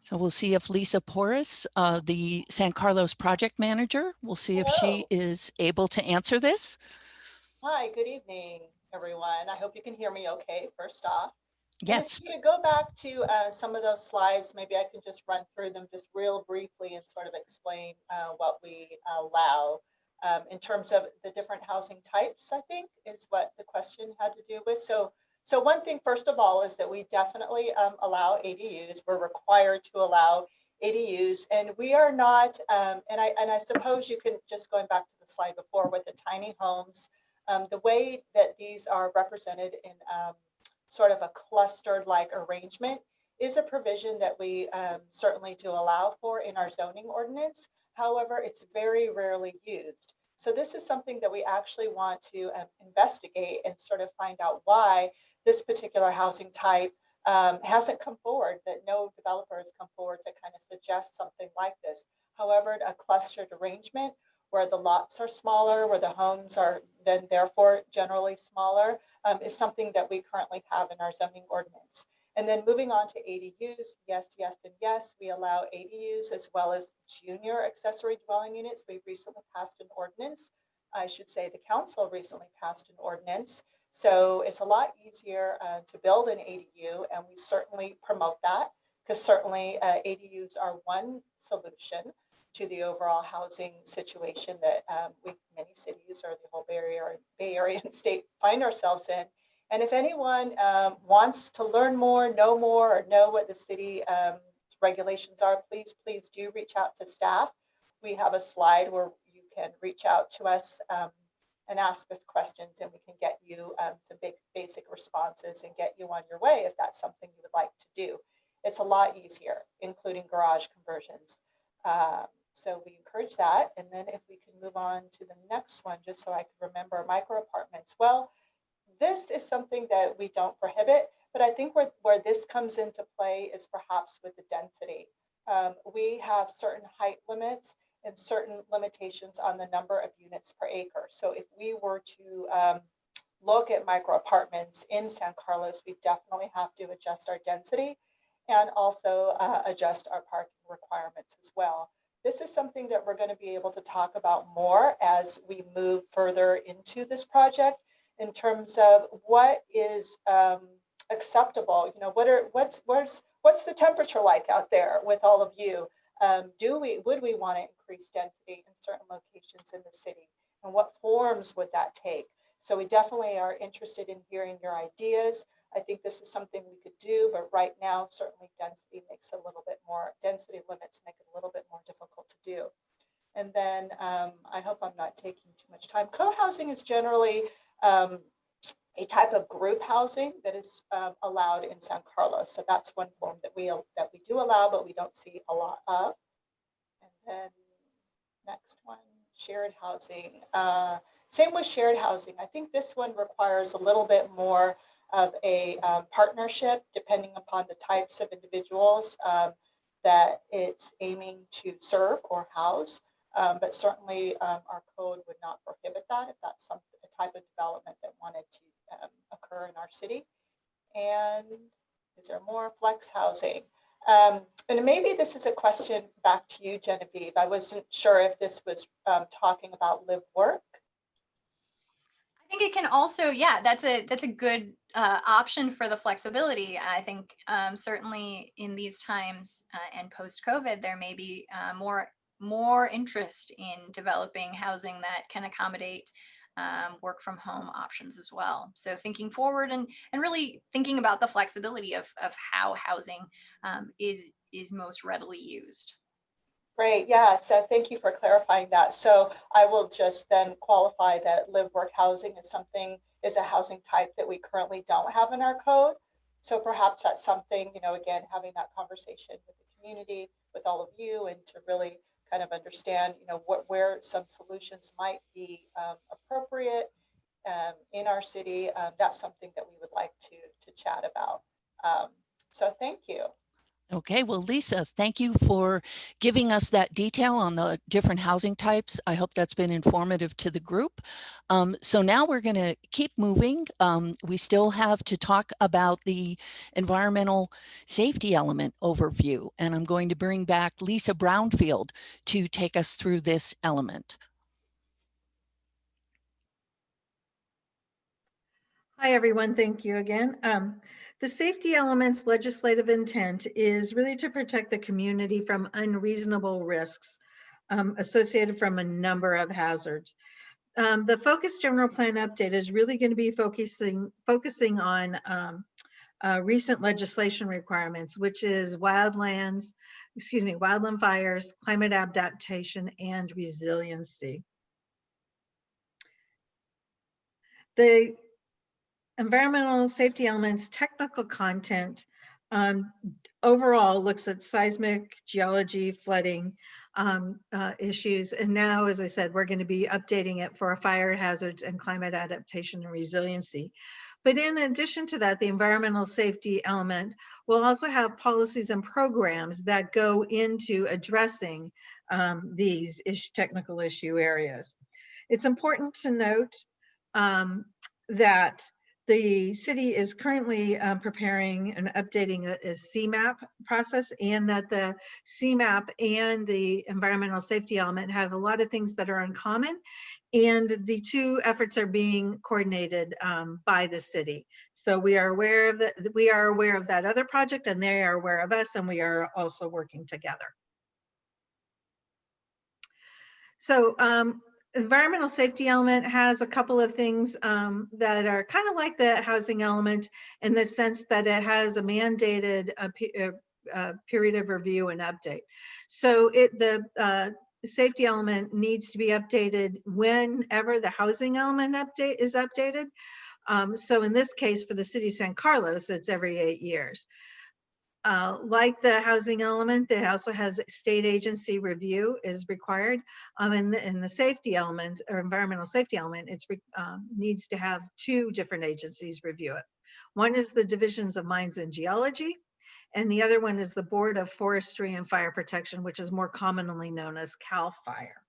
So we'll see if Lisa Porras, the San Carlos project manager, we'll see if she is able to answer this. Hi, good evening, everyone. I hope you can hear me okay, first off. Yes. And if you go back to some of those slides, maybe I can just run through them just real briefly and sort of explain what we allow in terms of the different housing types, I think, is what the question had to do with. So one thing, first of all, is that we definitely allow ADUs. We're required to allow ADUs, and we are not, and I suppose you can, just going back to the slide before with the tiny homes, the way that these are represented in sort of a clustered like arrangement is a provision that we certainly do allow for in our zoning ordinance. However, it's very rarely used. So this is something that we actually want to investigate and sort of find out why this particular housing type hasn't come forward, that no developer has come forward to kind of suggest something like this. However, a clustered arrangement where the lots are smaller, where the homes are then therefore generally smaller, is something that we currently have in our zoning ordinance. And then moving on to ADUs, yes, yes, and yes, we allow ADUs as well as junior accessory dwelling units. We recently passed an ordinance. I should say the council recently passed an ordinance. So it's a lot easier to build an ADU, and we certainly promote that, because certainly ADUs are one solution to the overall housing situation that many cities or the whole Bay Area and state find ourselves in. And if anyone wants to learn more, know more, or know what the city regulations are, please do reach out to staff. We have a slide where you can reach out to us and ask us questions, and we can get you some basic responses and get you on your way if that's something you would like to do. It's a lot easier, including garage conversions. So we encourage that. And then if we can move on to the next one, just so I can remember, micro apartments. Well, this is something that we don't prohibit, but I think where this comes into play is perhaps with the density. We have certain height limits and certain limitations on the number of units per acre. So if we were to look at micro apartments in San Carlos, we definitely have to adjust our density and also adjust our parking requirements as well. This is something that we're going to be able to talk about more as we move further into this project, in terms of what is acceptable. You know, what's the temperature like out there with all of you? Would we want to increase density in certain locations in the city, and what forms would that take? So we definitely are interested in hearing your ideas. I think this is something we could do, but right now, certainly density limits make it a little bit more difficult to do. And then I hope I'm not taking too much time. Co-housing is generally a type of group housing that is allowed in San Carlos. So that's one form that we do allow, but we don't see a lot of. And then next one, shared housing. Same with shared housing. I think this one requires a little bit more of a partnership, depending upon the types of individuals that it's aiming to serve or house. But certainly our code would not prohibit that if that's a type of development that wanted to occur in our city. And is there more? Flex housing. And maybe this is a question back to you, Genevieve. I wasn't sure if this was talking about live work. I think it can also, yeah, that's a good option for the flexibility. I think certainly in these times and post-COVID, there may be more interest in developing housing that can accommodate work from home options as well. So thinking forward and really thinking about the flexibility of how housing is most readily used. Great, yeah, so thank you for clarifying that. So I will just then qualify that live work housing is a housing type that we currently don't have in our code. So perhaps that's something, you know, again, having that conversation with the community, with all of you, and to really kind of understand, you know, where some solutions might be appropriate in our city. That's something that we would like to chat about. So thank you. Okay, well, Lisa, thank you for giving us that detail on the different housing types. I hope that's been informative to the group. So now we're going to keep moving. We still have to talk about the environmental safety element overview, and I'm going to bring back Lisa Brownfield to take us through this element. Hi, everyone. Thank you again. The safety elements legislative intent is really to protect the community from unreasonable risks associated from a number of hazards. The focus general plan update is really going to be focusing on recent legislation requirements, which is wildland fires, climate adaptation, and resiliency. The environmental safety elements technical content overall looks at seismic, geology, flooding issues. And now, as I said, we're going to be updating it for fire hazards and climate adaptation and resiliency. But in addition to that, the environmental safety element will also have policies and programs that go into addressing these technical issue areas. It's important to note that the city is currently preparing and updating a CMAP process, and that the CMAP and the environmental safety element have a lot of things that are in common, and the two efforts are being coordinated by the city. So we are aware of that. We are aware of that other project, and they are aware of us, and we are also working together. So environmental safety element has a couple of things that are kind of like the housing element, in the sense that it has a mandated period of review and update. So the safety element needs to be updated whenever the housing element is updated. So in this case, for the city of San Carlos, it's every 8 years. Like the housing element, it also has state agency review is required. In the safety element, or environmental safety element, it needs to have 2 different agencies review it. One is the Divisions of Mines and Geology, and the other one is the Board of Forestry and Fire Protection, which is more commonly known as CAL FIRE.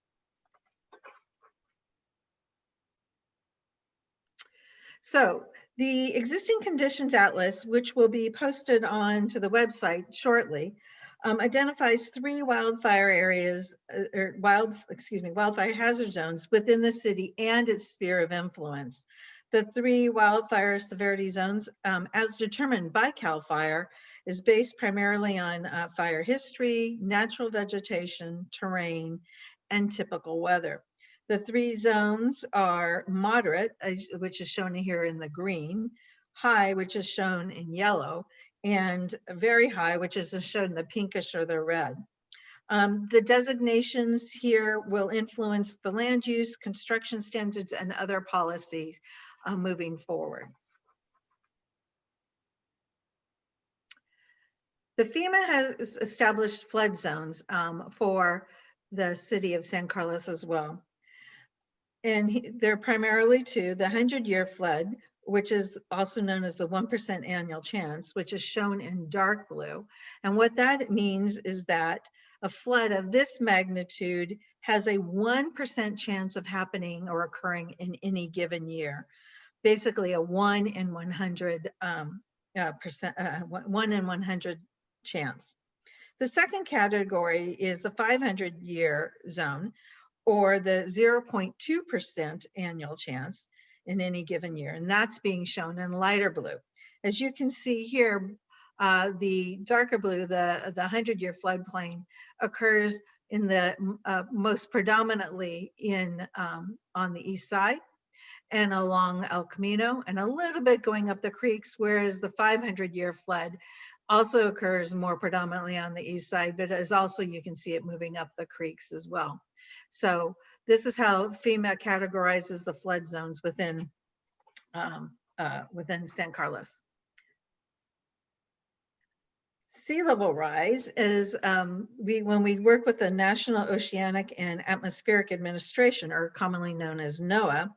So the existing conditions atlas, which will be posted onto the website shortly, identifies 3 wildfire areas, or wildfire hazard zones within the city and its sphere of influence. The 3 wildfire severity zones, as determined by CAL FIRE, is based primarily on fire history, natural vegetation, terrain, and typical weather. The 3 zones are moderate, which is shown here in the green, high, which is shown in yellow, and very high, which is shown in the pinkish or the red. The designations here will influence the land use, construction standards, and other policies moving forward. The FEMA has established flood zones for the city of San Carlos as well. And they're primarily 2, the 100-year flood, which is also known as the 1% annual chance, which is shown in dark blue. And what that means is that a flood of this magnitude has a 1% chance of happening or occurring in any given year. Basically a 1 in 100 1 in 100 chance. The second category is the 500-year zone, or the 0.2% annual chance in any given year, and that's being shown in lighter blue. As you can see here, the darker blue, the 100-year floodplain, occurs in the most predominantly in on the east side and along El Camino, and a little bit going up the creeks, whereas the 500-year flood also occurs more predominantly on the east side, but as also you can see it moving up the creeks as well. So this is how FEMA categorizes the flood zones within San Carlos. Sea level rise is when we work with the National Oceanic and Atmospheric Administration, or commonly known as NOAA.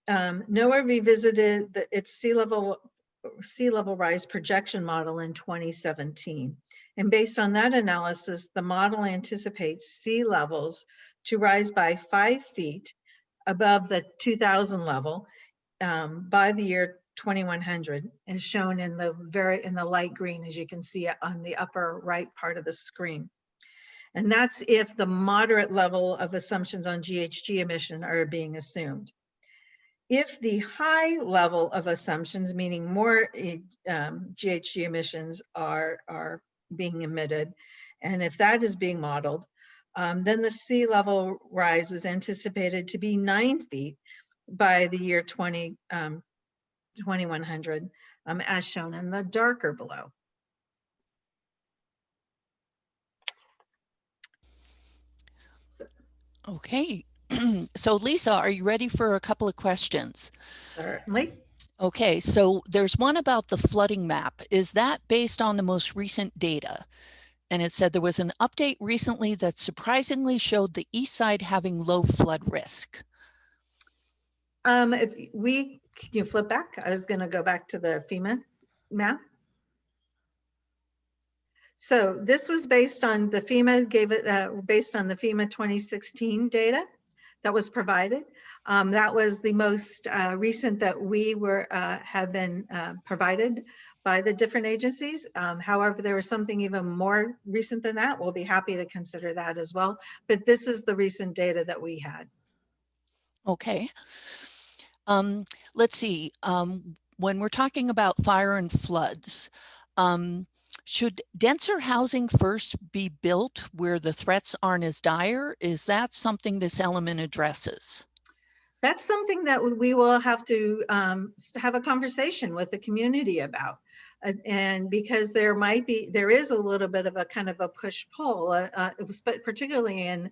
NOAA revisited its sea level rise projection model in 2017. And based on that analysis, the model anticipates sea levels to rise by 5 feet above the 2000 level by the year 2100, as shown in the light green, as you can see on the upper right part of the screen. And that's if the moderate level of assumptions on GHG emission are being assumed. If the high level of assumptions, meaning more GHG emissions are being emitted, and if that is being modeled, then the sea level rise is anticipated to be 9 feet by the year 2100, as shown in the darker below. Okay, so Lisa, are you ready for a couple of questions? Certainly. Okay, so there's one about the flooding map. Is that based on the most recent data? And it said there was an update recently that surprisingly showed the east side having low flood risk. If we Can you flip back? I was going to go back to the FEMA map. So this was based on the FEMA based on the FEMA 2016 data that was provided. That was the most recent that we have been provided by the different agencies. However, there was something even more recent than that. We'll be happy to consider that as well. But this is the recent data that we had. Okay. Let's see. When we're talking about fire and floods, should denser housing first be built where the threats aren't as dire? Is that something this element addresses? That's something that we will have to have a conversation with the community about. And because there is a little bit of a kind of a push-pull, but particularly in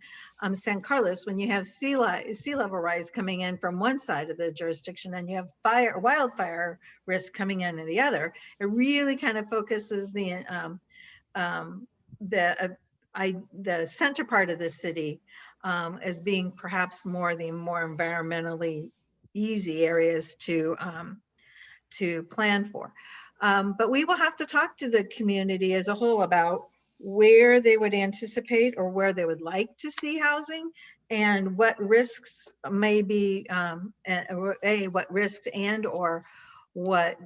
San Carlos, when you have sea level rise coming in from one side of the jurisdiction and you have wildfire risk coming in the other, it really kind of focuses the center part of the city as being perhaps the more environmentally easy areas to plan for. But we will have to talk to the community as a whole about where they would anticipate or where they would like to see housing and what risks may be, what risks and or what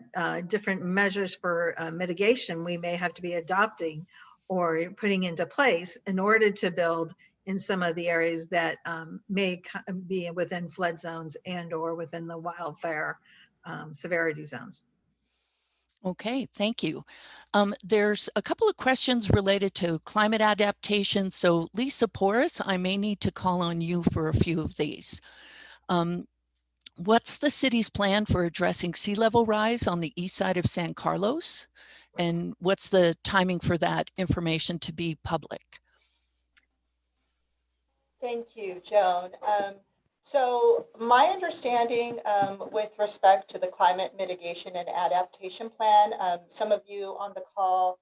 different measures for mitigation we may have to be adopting or putting into place in order to build in some of the areas that may be within flood zones and or within the wildfire severity zones. Okay, thank you. There's a couple of questions related to climate adaptation. So Lisa Porras, I may need to call on you for a few of these. What's the city's plan for addressing sea level rise on the east side of San Carlos? And what's the timing for that information to be public? Thank you, Joan. So my understanding with respect to the climate mitigation and adaptation plan, some of you on the call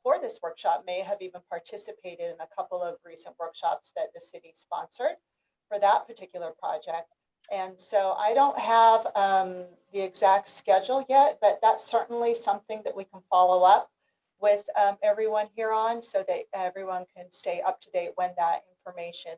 for this workshop may have even participated in a couple of recent workshops that the city sponsored for that particular project. And so I don't have the exact schedule yet, but that's certainly something that we can follow up with everyone here on so that everyone can stay up to date when that information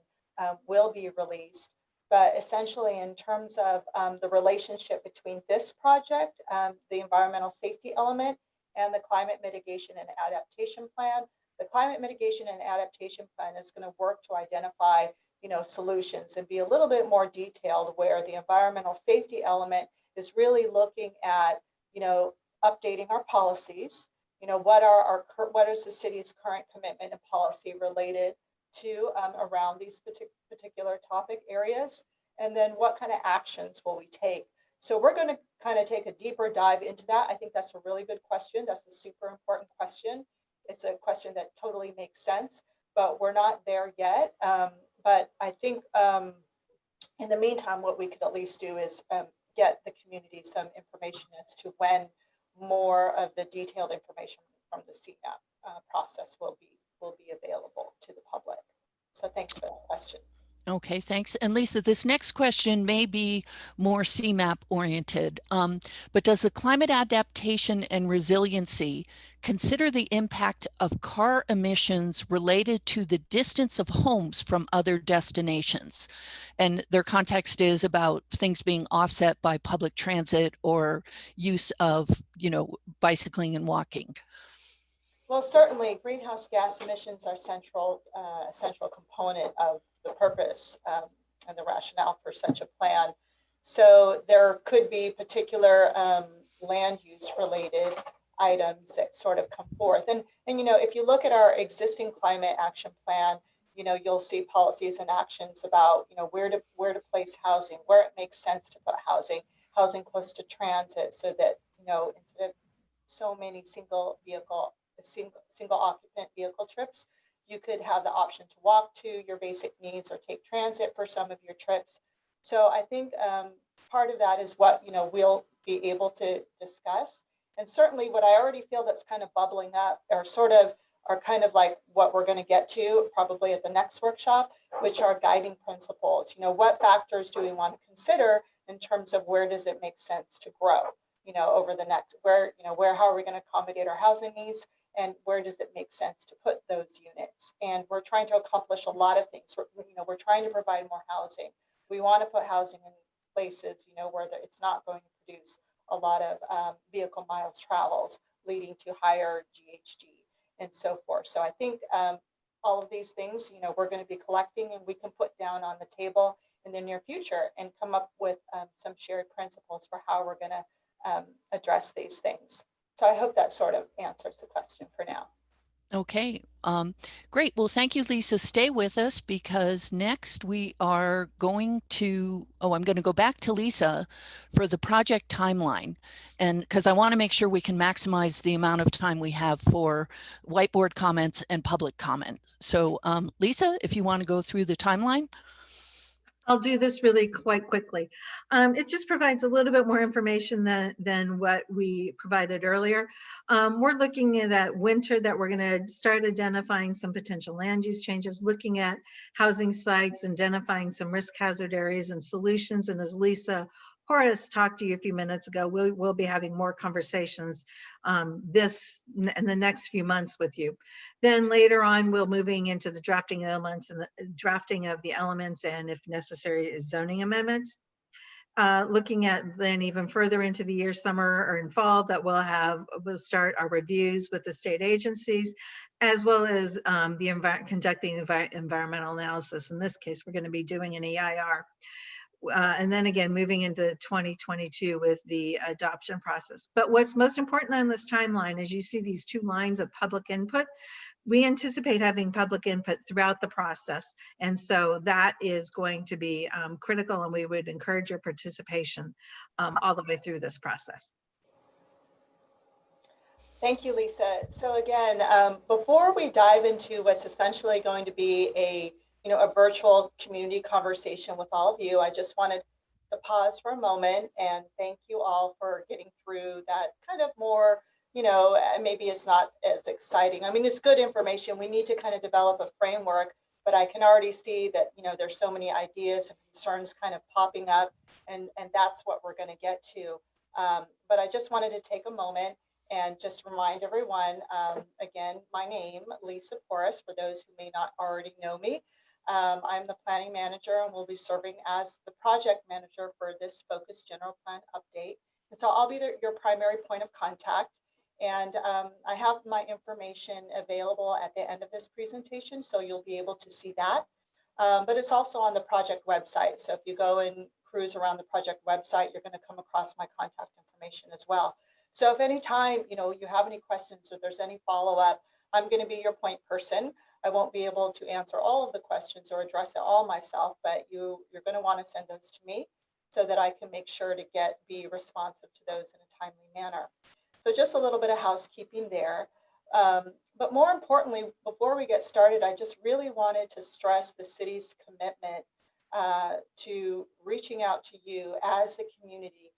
will be released. But essentially in terms of the relationship between this project, the environmental safety element, and the climate mitigation and adaptation plan, the climate mitigation and adaptation plan is going to work to identify solutions and be a little bit more detailed, where the environmental safety element is really looking at updating our policies. What is the city's current commitment and policy related to around these particular topic areas, and then what kind of actions will we take? So we're going to kind of take a deeper dive into that. I think that's a really good question. That's a super important question. It's a question that totally makes sense, but we're not there yet. But I think in the meantime, what we could at least do is get the community some information as to when more of the detailed information from the CMAP process will be available to the public. So thanks for that question. Okay, thanks. And Lisa, this next question may be more CMAP oriented, but does the climate adaptation and resiliency consider the impact of car emissions related to the distance of homes from other destinations? And their context is about things being offset by public transit or use of, bicycling and walking. Well, certainly greenhouse gas emissions are a central component of the purpose and the rationale for such a plan. So there could be particular land use related items that sort of come forth. And if you look at our existing climate action plan, you'll see policies and actions about where to place housing, where it makes sense to put housing close to transit, so that instead of so many single occupant vehicle trips, you could have the option to walk to your basic needs or take transit for some of your trips. So I think part of that is what we'll be able to discuss. And certainly what I already feel that's kind of bubbling up are kind of like what we're going to get to probably at the next workshop, which are guiding principles. What factors do we want to consider in terms of where does it make sense to grow, over the next, how are we going to accommodate our housing needs, and where does it make sense to put those units? And we're trying to accomplish a lot of things. We're trying to provide more housing. We want to put housing in places, where it's not going to produce a lot of vehicle miles travels, leading to higher GHG and so forth. So I think all of these things, we're going to be collecting, and we can put down on the table in the near future and come up with some shared principles for how we're going to address these things. So I hope that sort of answers the question for now. Okay, great. Well, thank you, Lisa. Stay with us, because next we are going to, I'm going to go back to Lisa for the project timeline. And because I want to make sure we can maximize the amount of time we have for whiteboard comments and public comments. So Lisa, if you want to go through the timeline. I'll do this really quite quickly. It just provides a little bit more information than what we provided earlier. We're looking at that winter that we're going to start identifying some potential land use changes, looking at housing sites, identifying some risk hazard areas and solutions. And as Lisa Horace talked to you a few minutes ago, we'll be having more conversations in the next few months with you. Then later on, we'll moving into the drafting elements and the drafting of the elements, and if necessary, zoning amendments. Looking at then even further into the year, summer or in fall, that we'll start our reviews with the state agencies, as well as conducting environmental analysis. In this case, we're going to be doing an EIR. And then again, moving into 2022 with the adoption process. But what's most important on this timeline is you see these 2 lines of public input. We anticipate having public input throughout the process. And so that is going to be critical, and we would encourage your participation all the way through this process. Thank you, Lisa. So again, before we dive into what's essentially going to be a virtual community conversation with all of you, I just wanted to pause for a moment and thank you all for getting through that kind of more, maybe it's not as exciting. I mean, it's good information. We need to kind of develop a framework, but I can already see that, there's so many ideas and concerns kind of popping up, and that's what we're going to get to. But I just wanted to take a moment and just remind everyone, again, my name, Lisa Porras, for those who may not already know me. I'm the planning manager and will be serving as the project manager for this focused general plan update. And so I'll be your primary point of contact. And I have my information available at the end of this presentation, so you'll be able to see that. But it's also on the project website. So if you go and cruise around the project website, you're going to come across my contact information as well. So if any time, you have any questions or there's any follow-up, I'm going to be your point person. I won't be able to answer all of the questions or address it all myself, but you're going to want to send those to me so that I can make sure to be responsive to those in a timely manner. So just a little bit of housekeeping there. But more importantly, before we get started, I just really wanted to stress the city's commitment to reaching out to you as a community.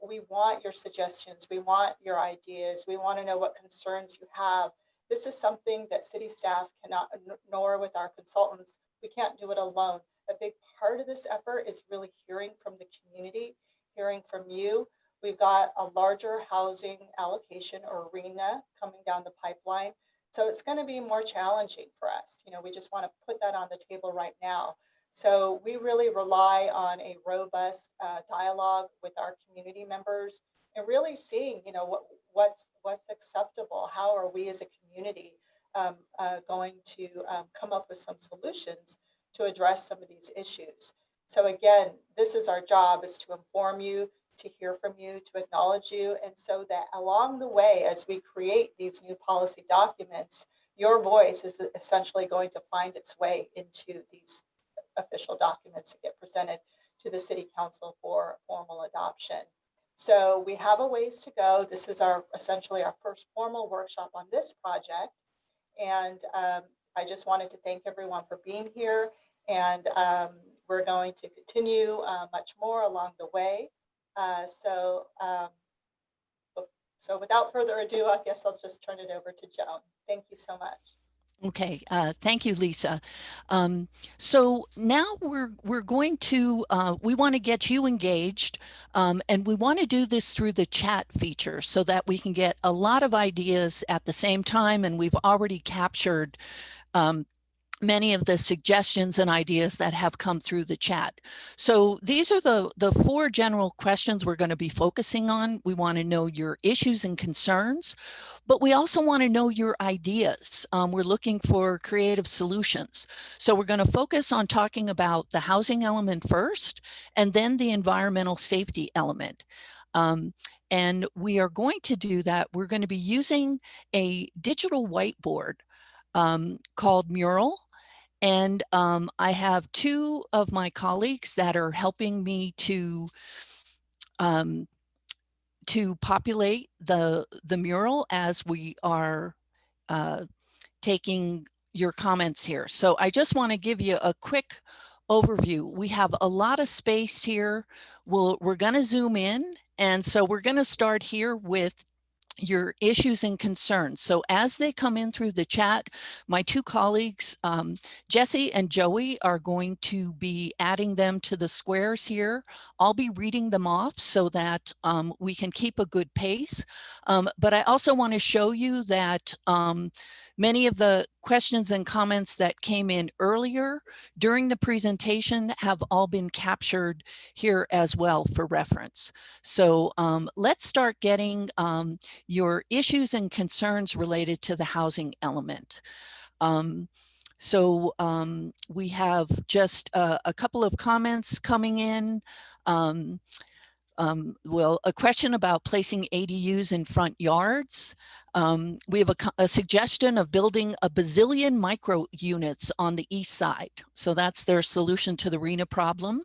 We want your suggestions. We want your ideas. We want to know what concerns you have. This is something that city staff cannot, nor with our consultants. We can't do it alone. A big part of this effort is really hearing from the community, hearing from you. We've got a larger housing allocation, or RHNA, coming down the pipeline. So it's going to be more challenging for us. We just want to put that on the table right now. So we really rely on a robust dialogue with our community members and really seeing, what's acceptable. How are we as a community going to come up with some solutions to address some of these issues? So again, this is our job, is to inform you, to hear from you, to acknowledge you, and so that along the way, as we create these new policy documents, your voice is essentially going to find its way into these official documents that get presented to the City Council for formal adoption. So we have a ways to go. This is essentially our first formal workshop on this project. And I just wanted to thank everyone for being here. And we're going to continue much more along the way. So without further ado, I guess I'll just turn it over to Joan. Thank you so much. Okay, thank you, Lisa. So now we're going to we want to get you engaged, and we want to do this through the chat feature so that we can get a lot of ideas at the same time. And we've already captured many of the suggestions and ideas that have come through the chat. So these are the four general questions we're going to be focusing on. We want to know your issues and concerns, but we also want to know your ideas. We're looking for creative solutions. So we're going to focus on talking about the housing element first, and then the environmental safety element. And we are going to do that. We're going to be using a digital whiteboard called Mural. And I have two of my colleagues that are helping me to populate the mural as we are taking your comments here. So I just want to give you a quick overview. We have a lot of space here. We're going to zoom in. And so we're going to start here with your issues and concerns. So as they come in through the chat, my two colleagues, Jesse and Joey, are going to be adding them to the squares here. I'll be reading them off so that we can keep a good pace. But I also want to show you that many of the questions and comments that came in earlier during the presentation have all been captured here as well for reference. So let's start getting your issues and concerns related to the housing element. We have just a couple of comments coming in. Well, a question about placing ADUs in front yards. We have a suggestion of building a bazillion micro units on the east side. So that's their solution to the RHNA problem.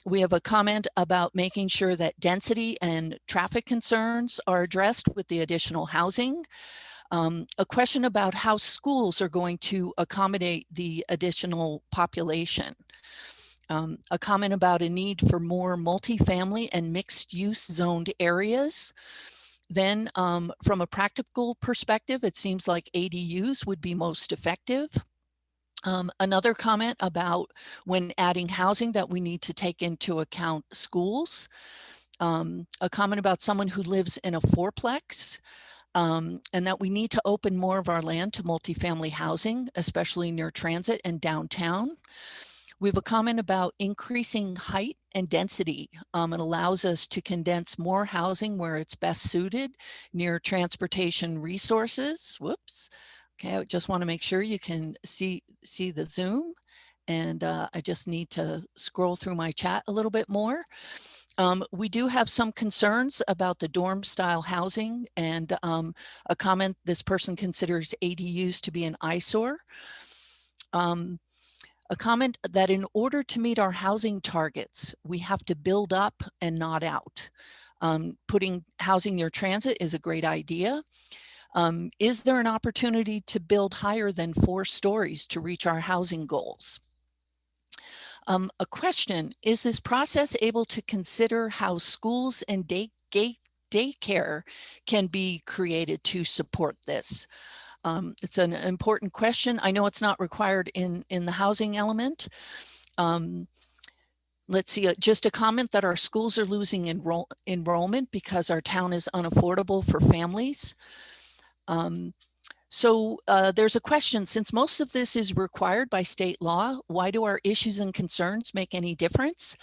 We have a comment about making sure that density and traffic concerns are addressed with the additional housing. A question about how schools are going to accommodate the additional population. A comment about a need for more multifamily and mixed use zoned areas. Then from a practical perspective, it seems like ADUs would be most effective. Another comment about when adding housing that we need to take into account schools. A comment about someone who lives in a fourplex, and that we need to open more of our land to multifamily housing, especially near transit and downtown. We have a comment about increasing height and density. It allows us to condense more housing where it's best suited near transportation resources. Whoops. Okay, I just want to make sure you can see the Zoom. And I just need to scroll through my chat a little bit more. We do have some concerns about the dorm style housing, and a comment: this person considers ADUs to be an eyesore. A comment that in order to meet our housing targets, we have to build up and not out. Putting housing near transit is a great idea. Is there an opportunity to build higher than 4 stories to reach our housing goals? A question: is this process able to consider how schools and daycare can be created to support this? It's an important question. I know it's not required in the housing element. Let's see, just a comment that our schools are losing enrollment because our town is unaffordable for families. There's a question: since most of this is required by state law, why do our issues and concerns make any difference?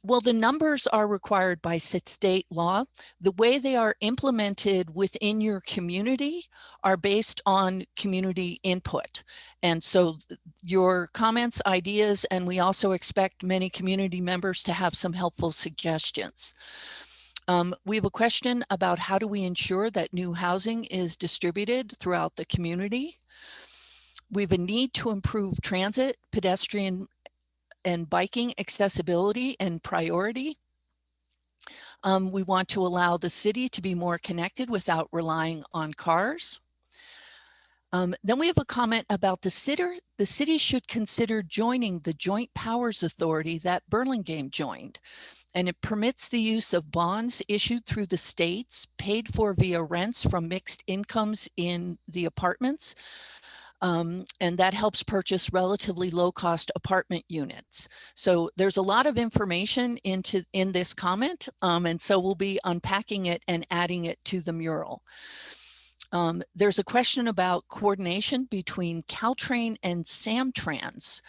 Well, the numbers are required by state law. The way they are implemented within your community are based on community input. And so your comments, ideas, and we also expect many community members to have some helpful suggestions. We have a question about how do we ensure that new housing is distributed throughout the community. We have a need to improve transit, pedestrian, and biking accessibility and priority. We want to allow the city to be more connected without relying on cars. Then we have a comment about the city should consider joining the Joint Powers Authority that Burlingame joined. And it permits the use of bonds issued through the states, paid for via rents from mixed incomes in the apartments. And that helps purchase relatively low-cost apartment units. So there's a lot of information in this comment, and so we'll be unpacking it and adding it to the mural. There's a question about coordination between Caltrain and Samtrans,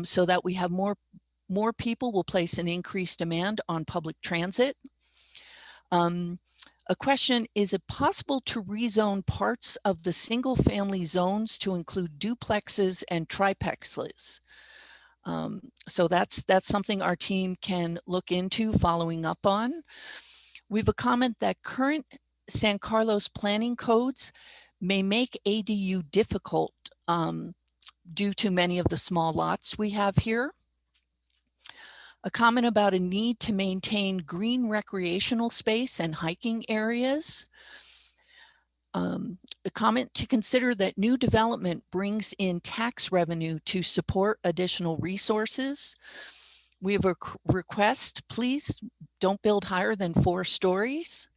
so that we have more people will place an increased demand on public transit. A question, is it possible to rezone parts of the single family zones to include duplexes and triplexes? So that's something our team can look into following up on. We have a comment that current San Carlos planning codes may make ADU difficult due to many of the small lots we have here. A comment about a need to maintain green recreational space and hiking areas. A comment to consider that new development brings in tax revenue to support additional resources. We have a request, please don't build higher than 4 stories.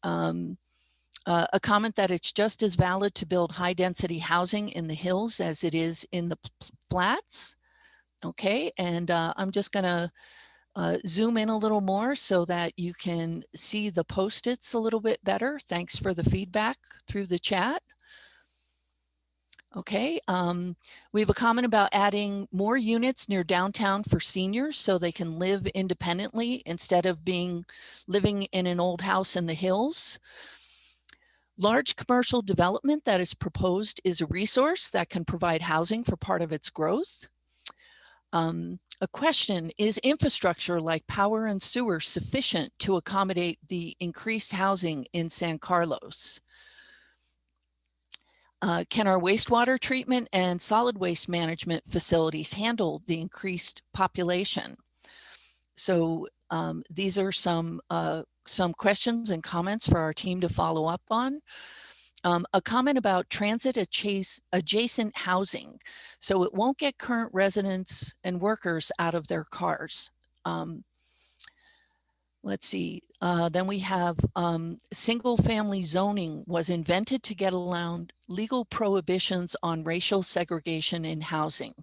A comment that it's just as valid to build high density housing in the hills as it is in the flats. Okay, and I'm just gonna zoom in a little more so that you can see the post-its a little bit better. Thanks for the feedback through the chat. Okay, we have a comment about adding more units near downtown for seniors so they can live independently instead of living in an old house in the hills. Large commercial development that is proposed is a resource that can provide housing for part of its growth. A question, is infrastructure like power and sewer sufficient to accommodate the increased housing in San Carlos? Can our wastewater treatment and solid waste management facilities handle the increased population? So these are some questions and comments for our team to follow up on. A comment about transit adjacent housing. So it won't get current residents and workers out of their cars. Let's see, then we have single family zoning was invented to get around legal prohibitions on racial segregation in housing.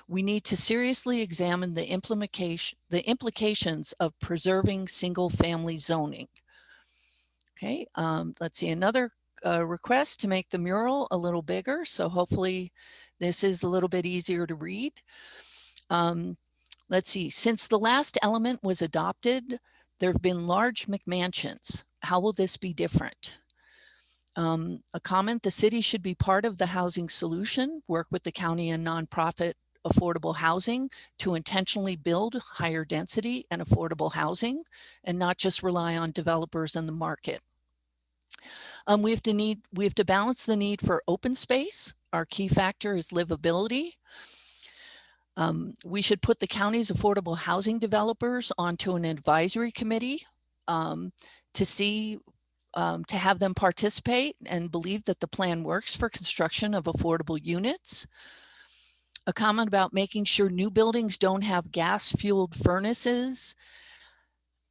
We need to seriously examine the implications of preserving single family zoning. Okay, let's see, another request to make the mural a little bigger. So hopefully this is a little bit easier to read. Let's see, since the last element was adopted, there have been large McMansions. How will this be different? A comment, the city should be part of the housing solution, work with the county and nonprofit affordable housing to intentionally build higher density and affordable housing and not just rely on developers and the market. We have to balance the need for open space. Our key factor is livability. We should put the county's affordable housing developers onto an advisory committee to have them participate and believe that the plan works for construction of affordable units. A comment about making sure new buildings don't have gas-fueled furnaces,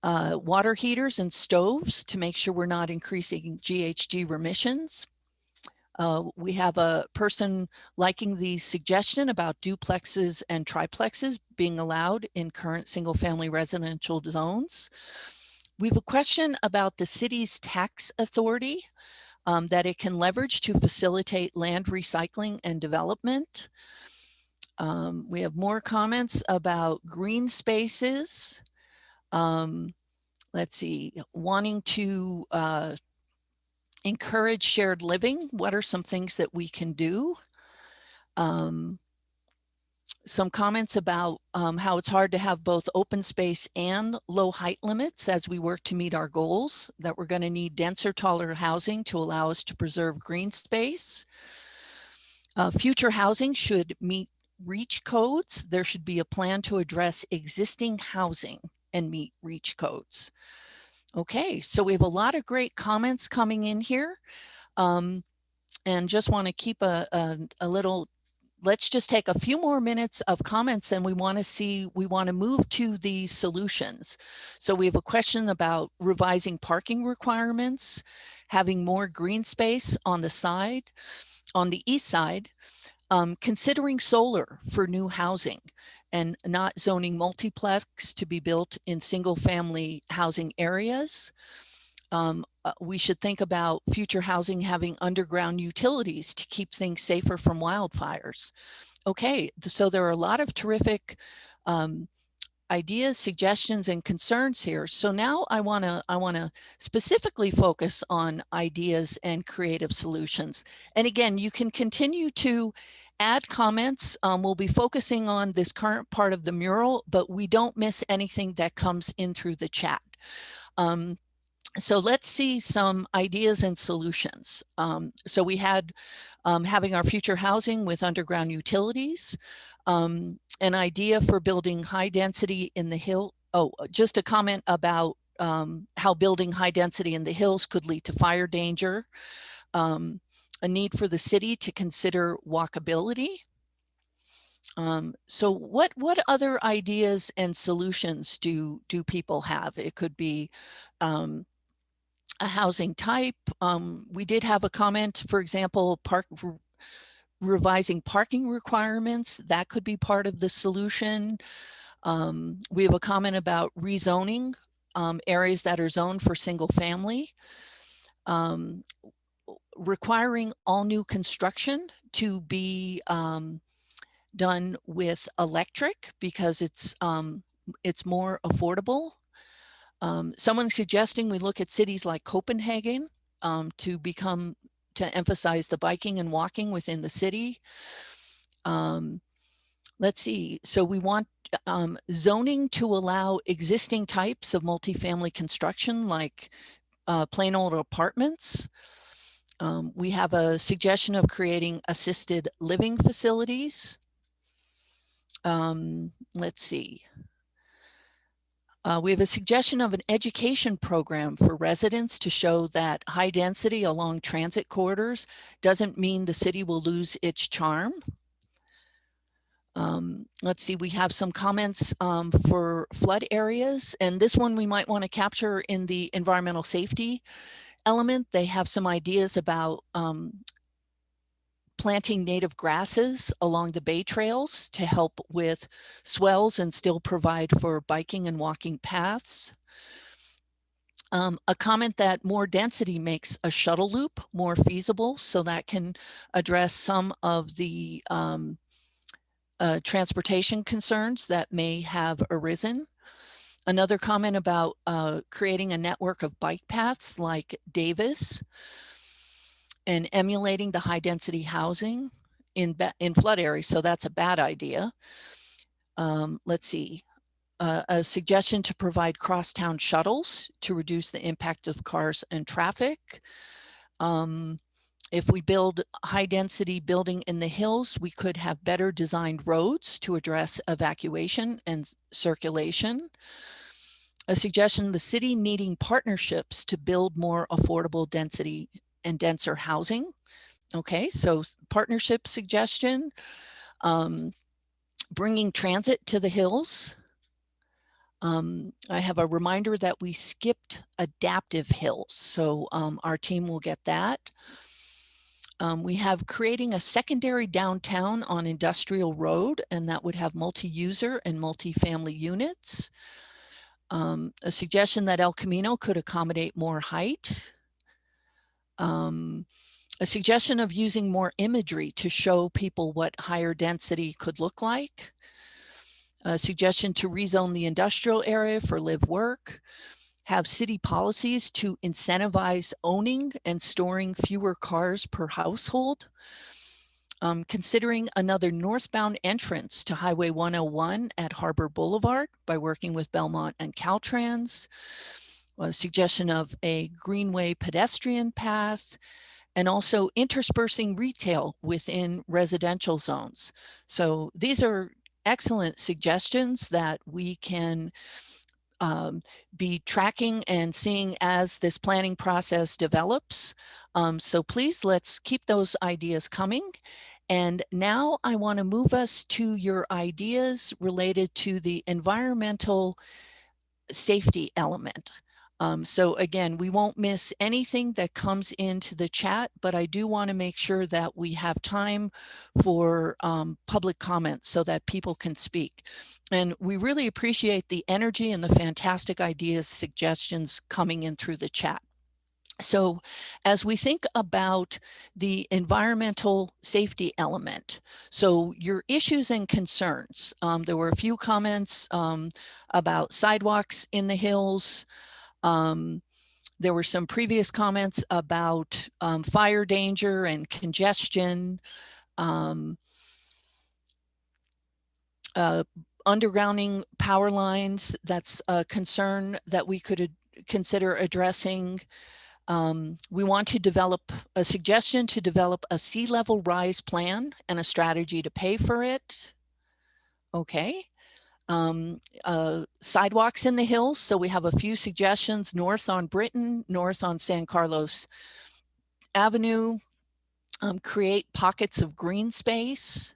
water heaters and stoves to make sure we're not increasing GHG emissions. We have a person liking the suggestion about duplexes and triplexes being allowed in current single-family residential zones. We have a question about the city's tax authority that it can leverage to facilitate land recycling and development. We have more comments about green spaces. Let's see, wanting to encourage shared living. What are some things that we can do? Some comments about how it's hard to have both open space and low height limits as we work to meet our goals, that we're going to need denser, taller housing to allow us to preserve green space. Future housing should meet REACH codes. There should be a plan to address existing housing and meet REACH codes. Okay, so we have a lot of great comments coming in here, and just want to keep a little, let's just take a few more minutes of comments, and we want to move to the solutions. So we have a question about revising parking requirements, having more green space on the side, on the east side, considering solar for new housing and not zoning multiplex to be built in single family housing areas. We should think about future housing having underground utilities to keep things safer from wildfires. Okay, so there are a lot of terrific ideas, suggestions, and concerns here. So now I want to specifically focus on ideas and creative solutions. And again, you can continue to add comments. We'll be focusing on this current part of the mural, but we don't miss anything that comes in through the chat. So let's see some ideas and solutions. So we had having our future housing with underground utilities, an idea for building high density in the hill. Oh, just a comment about how building high density in the hills could lead to fire danger, a need for the city to consider walkability. So what other ideas and solutions do people have? It could be a housing type. We did have a comment, for example, revising parking requirements. That could be part of the solution. We have a comment about rezoning areas that are zoned for single family. Requiring all new construction to be done with electric because it's more affordable. Someone's suggesting we look at cities like Copenhagen to emphasize the biking and walking within the city. Let's see. So we want zoning to allow existing types of multifamily construction like plain old apartments. We have a suggestion of creating assisted living facilities. Let's see. We have a suggestion of an education program for residents to show that high density along transit corridors doesn't mean the city will lose its charm. Let's see, we have some comments for flood areas, and this one we might want to capture in the environmental safety element. They have some ideas about planting native grasses along the bay trails to help with swells and still provide for biking and walking paths. A comment that more density makes a shuttle loop more feasible, so that can address some of the transportation concerns that may have arisen. Another comment about creating a network of bike paths like Davis, and emulating the high density housing in flood areas. So that's a bad idea. Let's see, a suggestion to provide crosstown shuttles to reduce the impact of cars and traffic. If we build high density building in the hills, we could have better designed roads to address evacuation and circulation. A suggestion, the city needing partnerships to build more affordable density and denser housing. Okay, so partnership suggestion, bringing transit to the hills. I have a reminder that we skipped adaptive hills, so our team will get that. We have creating a secondary downtown on Industrial Road, and that would have multi-user and multi-family units. A suggestion that El Camino could accommodate more height. A suggestion of using more imagery to show people what higher density could look like. A suggestion to rezone the industrial area for live work. Have city policies to incentivize owning and storing fewer cars per household. Considering another northbound entrance to Highway 101 at Harbor Boulevard by working with Belmont and Caltrans. A suggestion of a greenway pedestrian path, and also interspersing retail within residential zones. So these are excellent suggestions that we can be tracking and seeing as this planning process develops. So please, let's keep those ideas coming. And now I want to move us to your ideas related to the environmental safety element. So again, we won't miss anything that comes into the chat, but I do want to make sure that we have time for public comments so that people can speak. And we really appreciate the energy and the fantastic ideas, suggestions coming in through the chat. So as we think about the environmental safety element, so your issues and concerns, there were a few comments about sidewalks in the hills. There were some previous comments about fire danger and congestion, undergrounding power lines. That's a concern that we could consider addressing. We want to develop a suggestion to develop a sea level rise plan and a strategy to pay for it. Okay. Sidewalks in the hills. So we have a few suggestions: north on Britain, north on San Carlos Avenue, create pockets of green space.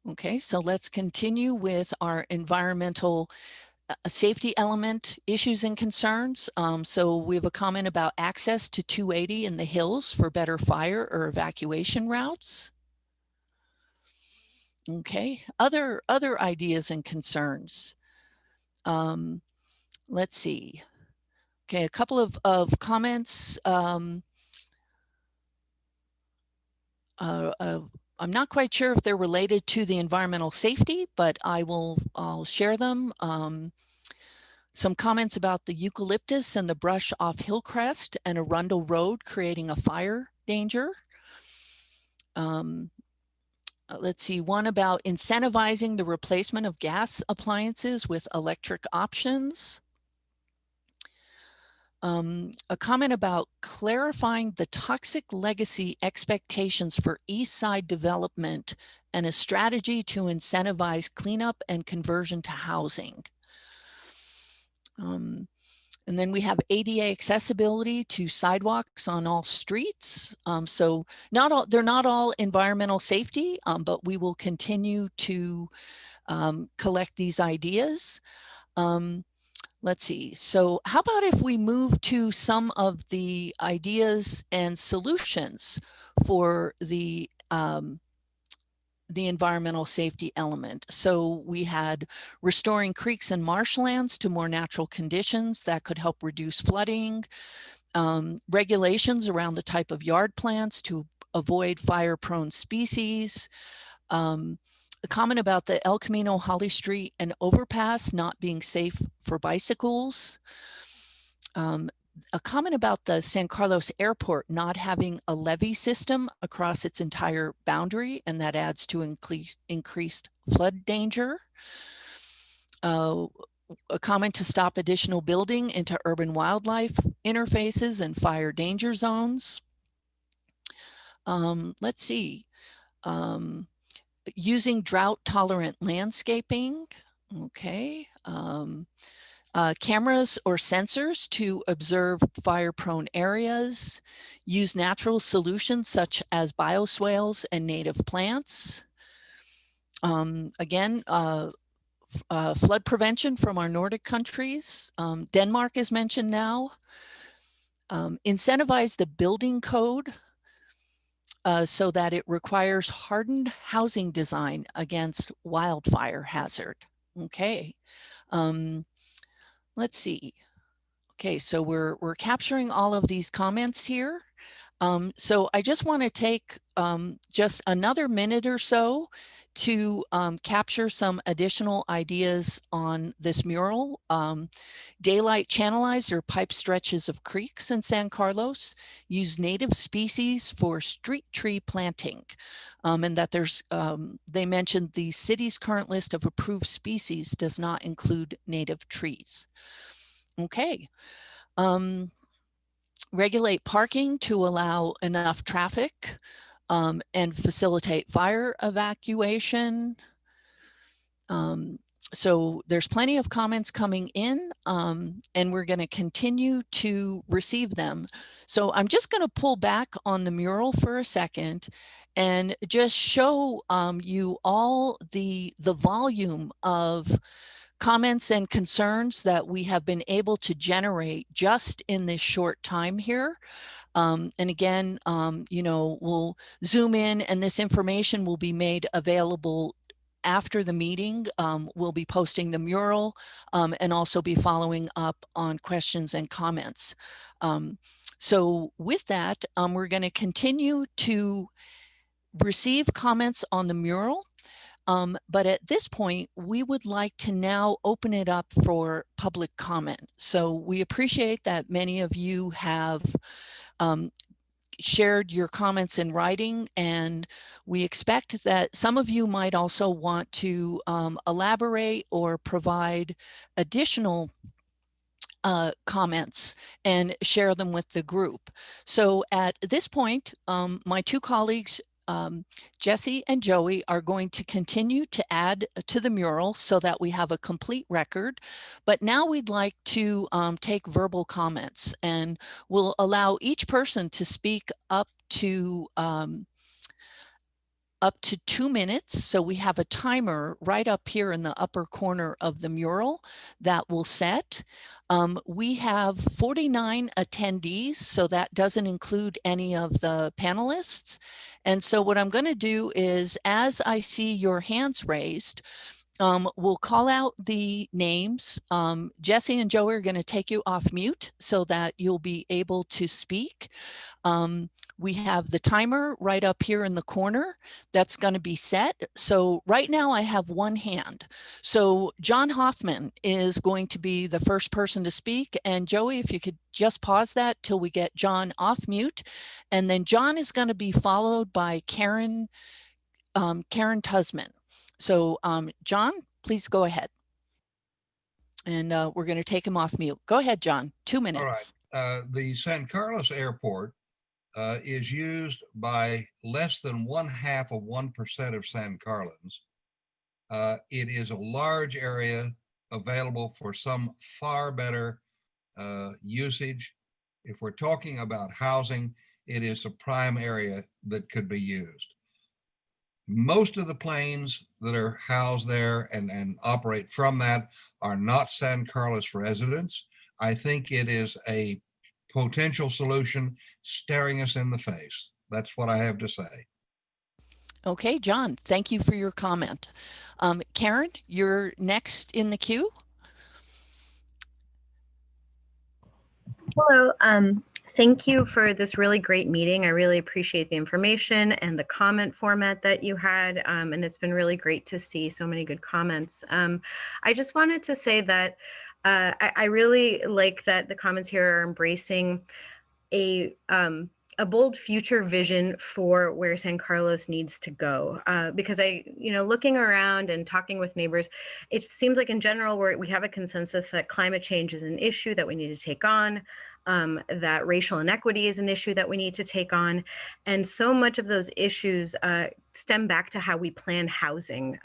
Okay, so let's continue with our environmental safety element issues and concerns. So we have a comment about access to 280 in the hills for better fire or evacuation routes. Okay, other ideas and concerns. Let's see. Okay, a couple of comments. I'm not quite sure if they're related to the environmental safety, but I'll share them. Some comments about the eucalyptus and the brush off Hillcrest and Arundel Road creating a fire danger. Let's see, one about incentivizing the replacement of gas appliances with electric options. A comment about clarifying the toxic legacy expectations for East Side development and a strategy to incentivize cleanup and conversion to housing. And then we have ADA accessibility to sidewalks on all streets. So they're not all environmental safety, but we will continue to collect these ideas. Let's see. So how about if we move to some of the ideas and solutions for the environmental safety element. So we had restoring creeks and marshlands to more natural conditions that could help reduce flooding, regulations around the type of yard plants to avoid fire-prone species, a comment about the El Camino, Holly Street, and overpass not being safe for bicycles. A comment about the San Carlos Airport not having a levee system across its entire boundary, and that adds to increased flood danger. A comment to stop additional building into urban wildlife interfaces and fire danger zones. Let's see. Using drought tolerant landscaping. Okay. Cameras or sensors to observe fire-prone areas, use natural solutions such as bioswales and native plants. Again, flood prevention from our Nordic countries. Denmark is mentioned now. Incentivize the building code so that it requires hardened housing design against wildfire hazard. Okay. Let's see. Okay, so we're capturing all of these comments here. So I just want to take just another minute or so to capture some additional ideas on this mural. Daylight channelized or pipe stretches of creeks in San Carlos, use native species for street tree planting. And that there's, they mentioned the city's current list of approved species does not include native trees. Okay. Regulate parking to allow enough traffic and facilitate fire evacuation. So there's plenty of comments coming in and we're going to continue to receive them. So I'm just going to pull back on the mural for a second and just show you all the volume of comments and concerns that we have been able to generate just in this short time here. And again, you know, we'll zoom in and this information will be made available after the meeting. We'll be posting the mural and also be following up on questions and comments. So with that, we're going to continue to receive comments on the mural. But at this point, we would like to now open it up for public comment. So we appreciate that many of you have shared your comments in writing, and we expect that some of you might also want to elaborate or provide additional comments and share them with the group. So at this point, my two colleagues, Jesse and Joey, are going to continue to add to the mural so that we have a complete record. But now we'd like to take verbal comments, and we'll allow each person to speak up to 2 minutes. So we have a timer right up here in the upper corner of the mural that we'll set. We have 49 attendees, so that doesn't include any of the panelists. And so what I'm going to do is, as I see your hands raised, we'll call out the names. Jesse and Joey are going to take you off mute so that you'll be able to speak. We have the timer right up here in the corner that's going to be set. So right now I have one hand. So John Hoffman is going to be the first person to speak. And Joey, if you could just pause that till we get John off mute. And then John is going to be followed by Karen Tusman. So John, please go ahead. And we're going to take him off mute. Go ahead, John, 2 minutes. All right. The San Carlos Airport is used by less than 0.5% of San Carlins. It is a large area available for some far better usage. If we're talking about housing, it is a prime area that could be used. Most of the planes that are housed there and operate from that are not San Carlos residents. I think it is a potential solution staring us in the face. That's what I have to say. Okay, John, thank you for your comment. Karen, you're next in the queue. Hello. Thank you for this really great meeting. I really appreciate the information and the comment format that you had, and it's been really great to see so many good comments. I just wanted to say that I really like that the comments here are embracing a bold future vision for where San Carlos needs to go. Because looking around and talking with neighbors, it seems like in general we have a consensus that climate change is an issue that we need to take on. That racial inequity is an issue that we need to take on. And so much of those issues stem back to how we plan housing.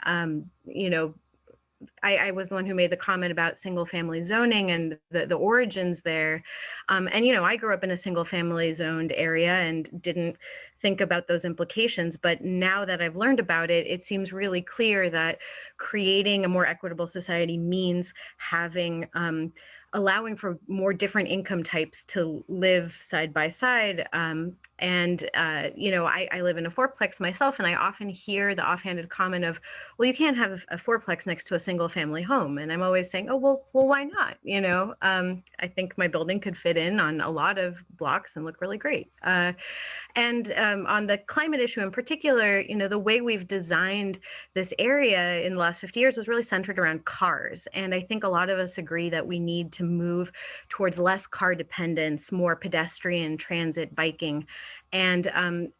I was the one who made the comment about single family zoning and the origins there. And, I grew up in a single family zoned area and didn't think about those implications. But now that I've learned about it, it seems really clear that creating a more equitable society means having allowing for more different income types to live side by side. I live in a fourplex myself, and I often hear the offhanded comment of, well, you can't have a fourplex next to a single family home. And I'm always saying, oh, well, why not? I think my building could fit in on a lot of blocks and look really great. And on the climate issue in particular, the way we've designed this area in the last 50 years was really centered around cars. And I think a lot of us agree that we need to move towards less car dependence, more pedestrian, transit, biking. And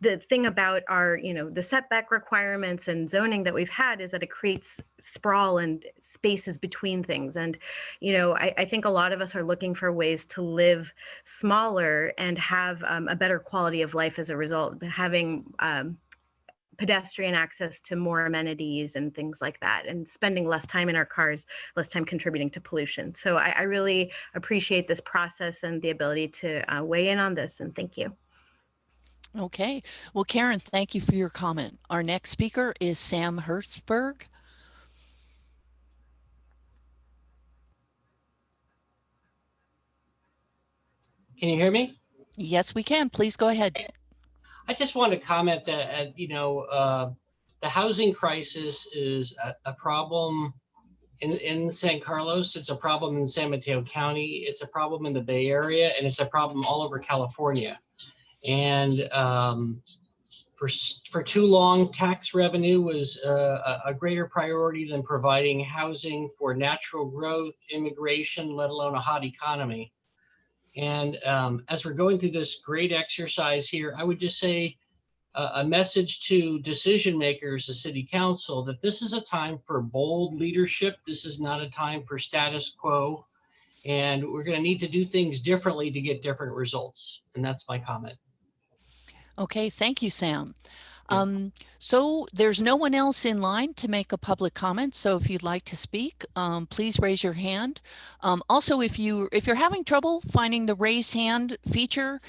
the thing about our, the setback requirements and zoning that we've had is that it creates sprawl and spaces between things. And, I think a lot of us are looking for ways to live smaller and have a better quality of life as a result, having pedestrian access to more amenities and things like that, and spending less time in our cars, less time contributing to pollution. So I really appreciate this process and the ability to weigh in on this, and thank you. Okay, well, Karen, thank you for your comment. Our next speaker is Sam Hertzberg. Can you hear me? Yes, we can. Please go ahead. I just want to comment that, the housing crisis is a problem in San Carlos. It's a problem in San Mateo County. It's a problem in the Bay Area, and it's a problem all over California. And for too long, tax revenue was a greater priority than providing housing for natural growth, immigration, let alone a hot economy. And as we're going through this great exercise here, I would just say a message to decision makers, the city council, that this is a time for bold leadership. This is not a time for status quo. And we're going to need to do things differently to get different results. And that's my comment. Okay, thank you, Sam. So there's no one else in line to make a public comment. So if you'd like to speak, please raise your hand. Also, if you're having trouble finding the raise hand feature,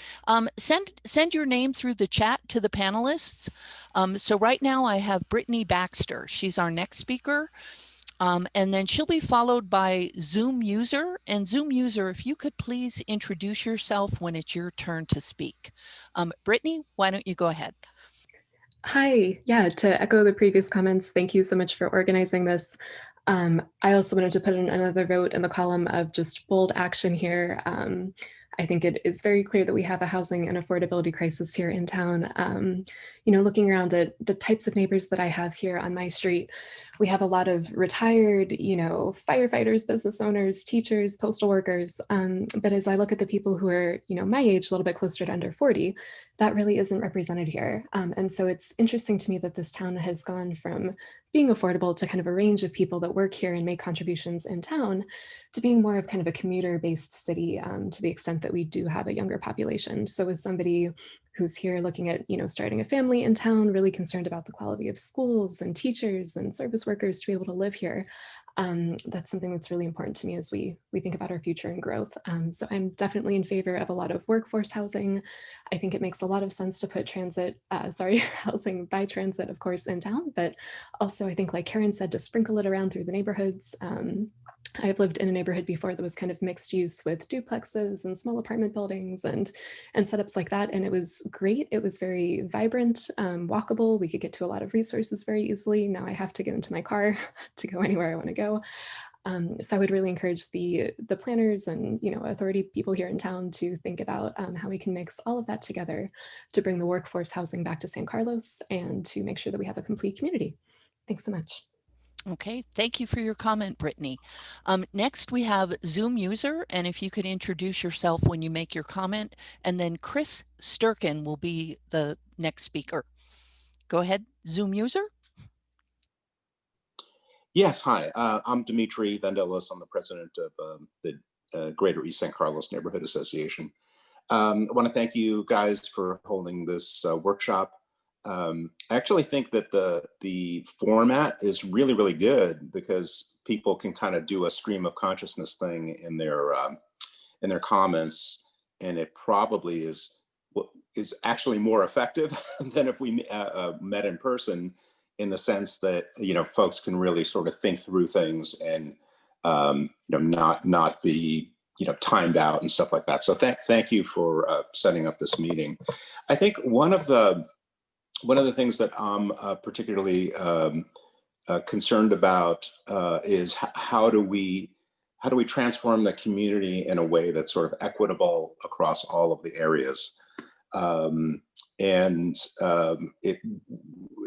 send your name through the chat to the panelists. So right now I have Brittany Baxter. She's our next speaker. And then she'll be followed by Zoom user. And Zoom user, if you could please introduce yourself when it's your turn to speak. Brittany, why don't you go ahead? Hi, yeah, to echo the previous comments, thank you so much for organizing this. I also wanted to put in another vote in the column of just bold action here. I think it is very clear that we have a housing and affordability crisis here in town. Looking around at the types of neighbors that I have here on my street, we have a lot of retired, firefighters, business owners, teachers, postal workers. But as I look at the people who are, my age, a little bit closer to under 40, that really isn't represented here. And so it's interesting to me that this town has gone from being affordable to kind of a range of people that work here and make contributions in town to being more of kind of a commuter-based city, to the extent that we do have a younger population. So as somebody who's here looking at, starting a family in town, really concerned about the quality of schools and teachers and service workers to be able to live here, that's something that's really important to me as we think about our future and growth. So I'm definitely in favor of a lot of workforce housing. I think it makes a lot of sense to put housing by transit, of course, in town, but also I think, like Karen said, to sprinkle it around through the neighborhoods. I've lived in a neighborhood before that was kind of mixed use with duplexes and small apartment buildings and setups like that. And it was great. It was very vibrant, walkable. We could get to a lot of resources very easily. Now I have to get into my car to go anywhere I want to go. So I would really encourage the planners and authority people here in town to think about how we can mix all of that together to bring the workforce housing back to San Carlos and to make sure that we have a complete community. Thanks so much. Okay, thank you for your comment, Brittany. Next, we have Zoom user, and if you could introduce yourself when you make your comment, and then Chris Sturkin will be the next speaker. Go ahead, Zoom user. Yes, hi, I'm Dimitri Vandelis. I'm the president of the Greater East San Carlos Neighborhood Association. I want to thank you guys for holding this workshop. I actually think that the format is really, really good because people can kind of do a stream of consciousness thing in their comments, and it probably is actually more effective than if we met in person, in the sense that folks can really sort of think through things and not be timed out and stuff like that. So thank you for setting up this meeting. I think one of the things that I'm particularly concerned about is how do we transform the community in a way that's sort of equitable across all of the areas.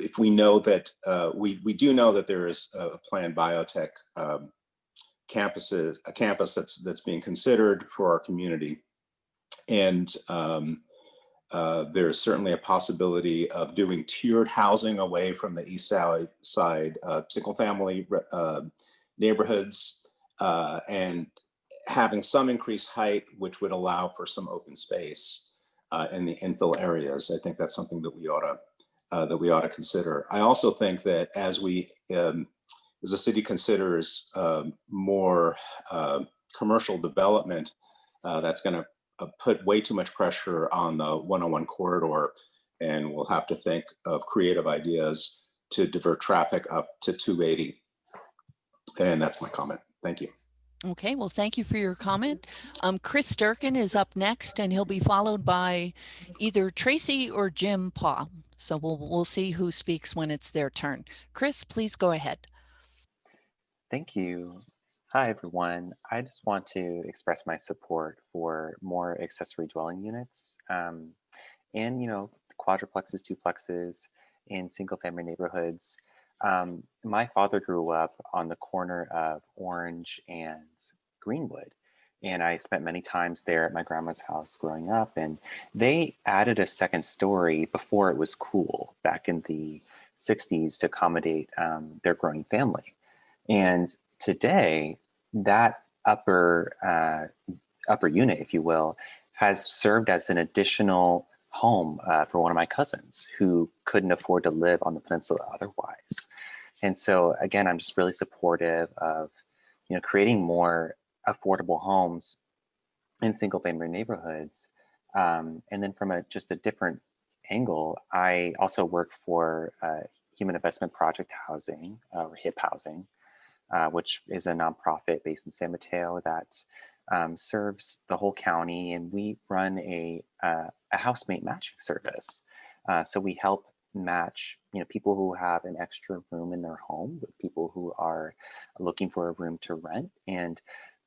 If we know that we do know that there is a planned biotech campus that's being considered for our community, and there's certainly a possibility of doing tiered housing away from the east side single family neighborhoods, and having some increased height, which would allow for some open space in the infill areas. I think that's something that we ought to consider. I also think that as the city considers more commercial development, that's going to put way too much pressure on the 101 corridor, and we'll have to think of creative ideas to divert traffic up to 280. And that's my comment. Thank you. Okay, well, thank you for your comment. Chris Durkin is up next, and he'll be followed by either Tracy or Jim Paw. So we'll see who speaks when it's their turn. Chris, please go ahead. Thank you. Hi, everyone. I just want to express my support for more accessory dwelling units and, quadruplexes, duplexes in single family neighborhoods. My father grew up on the corner of Orange and Greenwood, and I spent many times there at my grandma's house growing up, and they added a second story before it was cool back in the 60s to accommodate their growing family. And today, that upper unit, if you will, has served as an additional home for one of my cousins who couldn't afford to live on the peninsula otherwise. And so again, I'm just really supportive of creating more affordable homes in single family neighborhoods. And then from just a different angle, I also work for Human Investment Project Housing, or HIP Housing, which is a nonprofit based in San Mateo that serves the whole county, and we run a housemate matching service. So we help match people who have an extra room in their home with people who are looking for a room to rent. And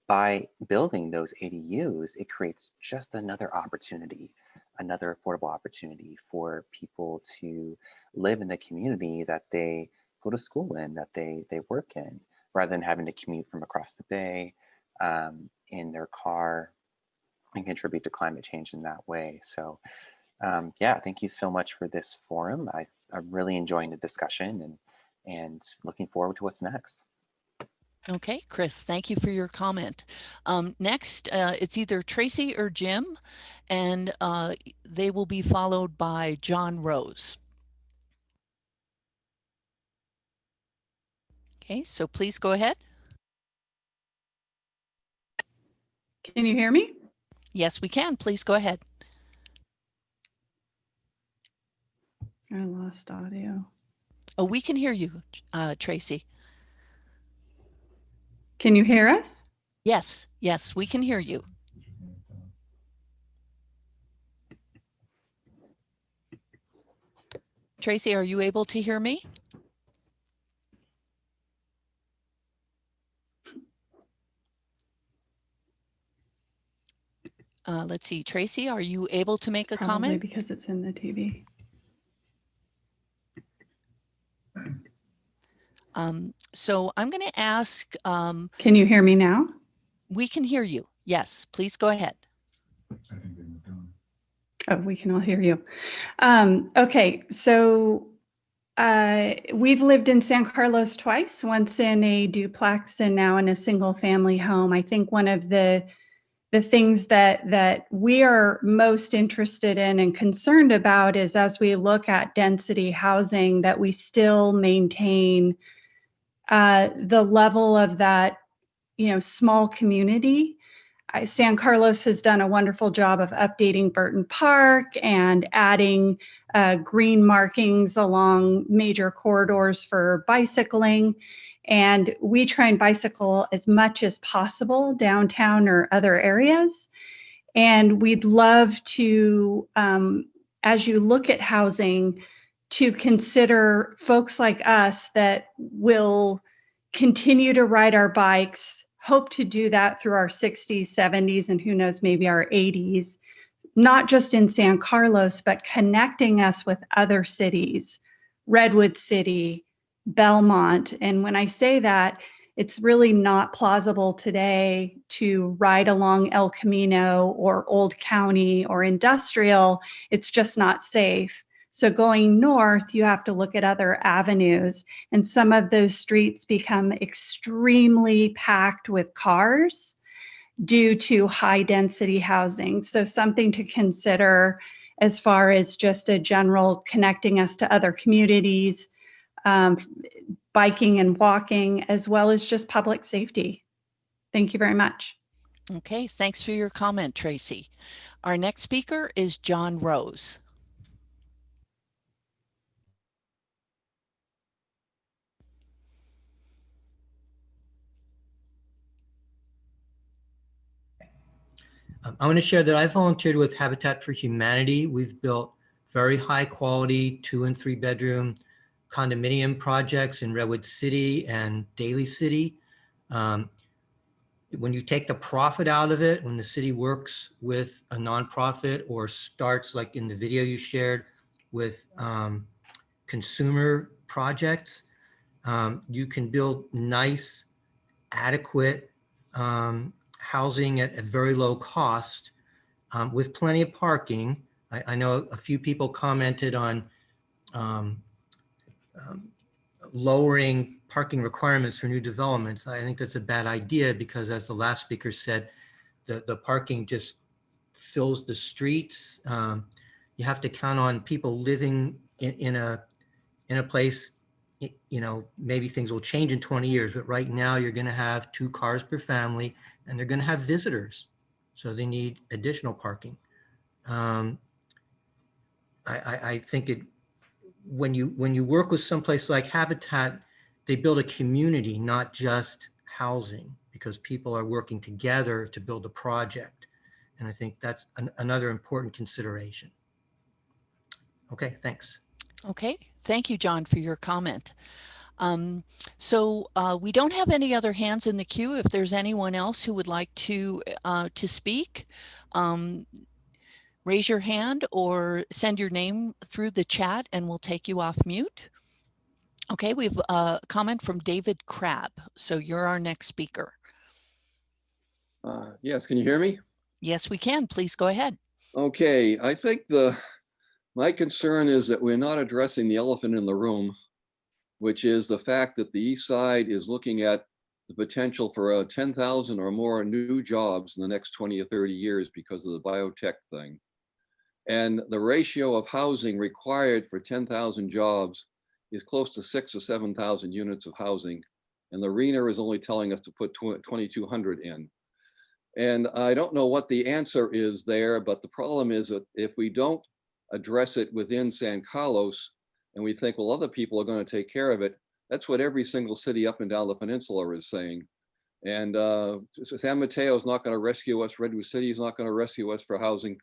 by building those ADUs, it creates just another opportunity, another affordable opportunity for people to live in the community that they go to school in, that they work in, rather than having to commute from across the bay in their car and contribute to climate change in that way. So yeah, thank you so much for this forum. I'm really enjoying the discussion and looking forward to what's next. Okay, Chris, thank you for your comment. Next, it's either Tracy or Jim, and they will be followed by John Rose. Okay, so please go ahead. Can you hear me? Yes, we can. Please go ahead. I lost audio. Oh, we can hear you, Tracy. Can you hear us? Yes, yes, we can hear you. Tracy, are you able to hear me? Let's see, Tracy, are you able to make a comment? Probably because it's in the TV. So I'm going to ask. Can you hear me now? We can hear you. Yes, please go ahead. Oh, we can all hear you. Okay, so we've lived in San Carlos twice, once in a duplex and now in a single family home. I think one of the things that we are most interested in and concerned about is, as we look at density housing, that we still maintain the level of that, small community. San Carlos has done a wonderful job of updating Burton Park and adding green markings along major corridors for bicycling. And we try and bicycle as much as possible downtown or other areas. And we'd love to, as you look at housing, to consider folks like us that will continue to ride our bikes, hope to do that through our 60s, 70s, and who knows, maybe our 80s, not just in San Carlos, but connecting us with other cities, Redwood City, Belmont. And when I say that, it's really not plausible today to ride along El Camino or Old County or Industrial. It's just not safe. So going north, you have to look at other avenues, and some of those streets become extremely packed with cars due to high density housing. So something to consider as far as just a general connecting us to other communities, biking and walking, as well as just public safety. Thank you very much. Okay, thanks for your comment, Tracy. Our next speaker is John Rose. I want to share that I volunteered with Habitat for Humanity. We've built very high quality 2 and 3 bedroom condominium projects in Redwood City and Daly City. When you take the profit out of it, when the city works with a nonprofit or starts, like in the video you shared, with consumer projects, you can build nice, adequate housing at a very low cost with plenty of parking. I know a few people commented on lowering parking requirements for new developments. I think that's a bad idea because, as the last speaker said, the parking just fills the streets. You have to count on people living in a place, you know, maybe things will change in 20 years, but right now you're going to have 2 cars per family and they're going to have visitors. So they need additional parking. I think when you work with someplace like Habitat, they build a community, not just housing, because people are working together to build a project. And I think that's another important consideration. Okay, thanks. Okay, thank you, John, for your comment. So we don't have any other hands in the queue. If there's anyone else who would like to speak, raise your hand or send your name through the chat and we'll take you off mute. Okay, we have a comment from David Crabb. So you're our next speaker. Yes, can you hear me? Yes, we can. Please go ahead. Okay, I think my concern is that we're not addressing the elephant in the room, which is the fact that the East Side is looking at the potential for 10,000 or more new jobs in the next 20 or 30 years because of the biotech thing. And the ratio of housing required for 10,000 jobs is close to 6,000 or 7,000 units of housing. And the RHNA is only telling us to put 2,200 in. And I don't know what the answer is there, but the problem is that if we don't address it within San Carlos, and we think, well, other people are going to take care of it, that's what every single city up and down the peninsula is saying. And San Mateo is not going to rescue us. Redwood City is not going to rescue us for housing.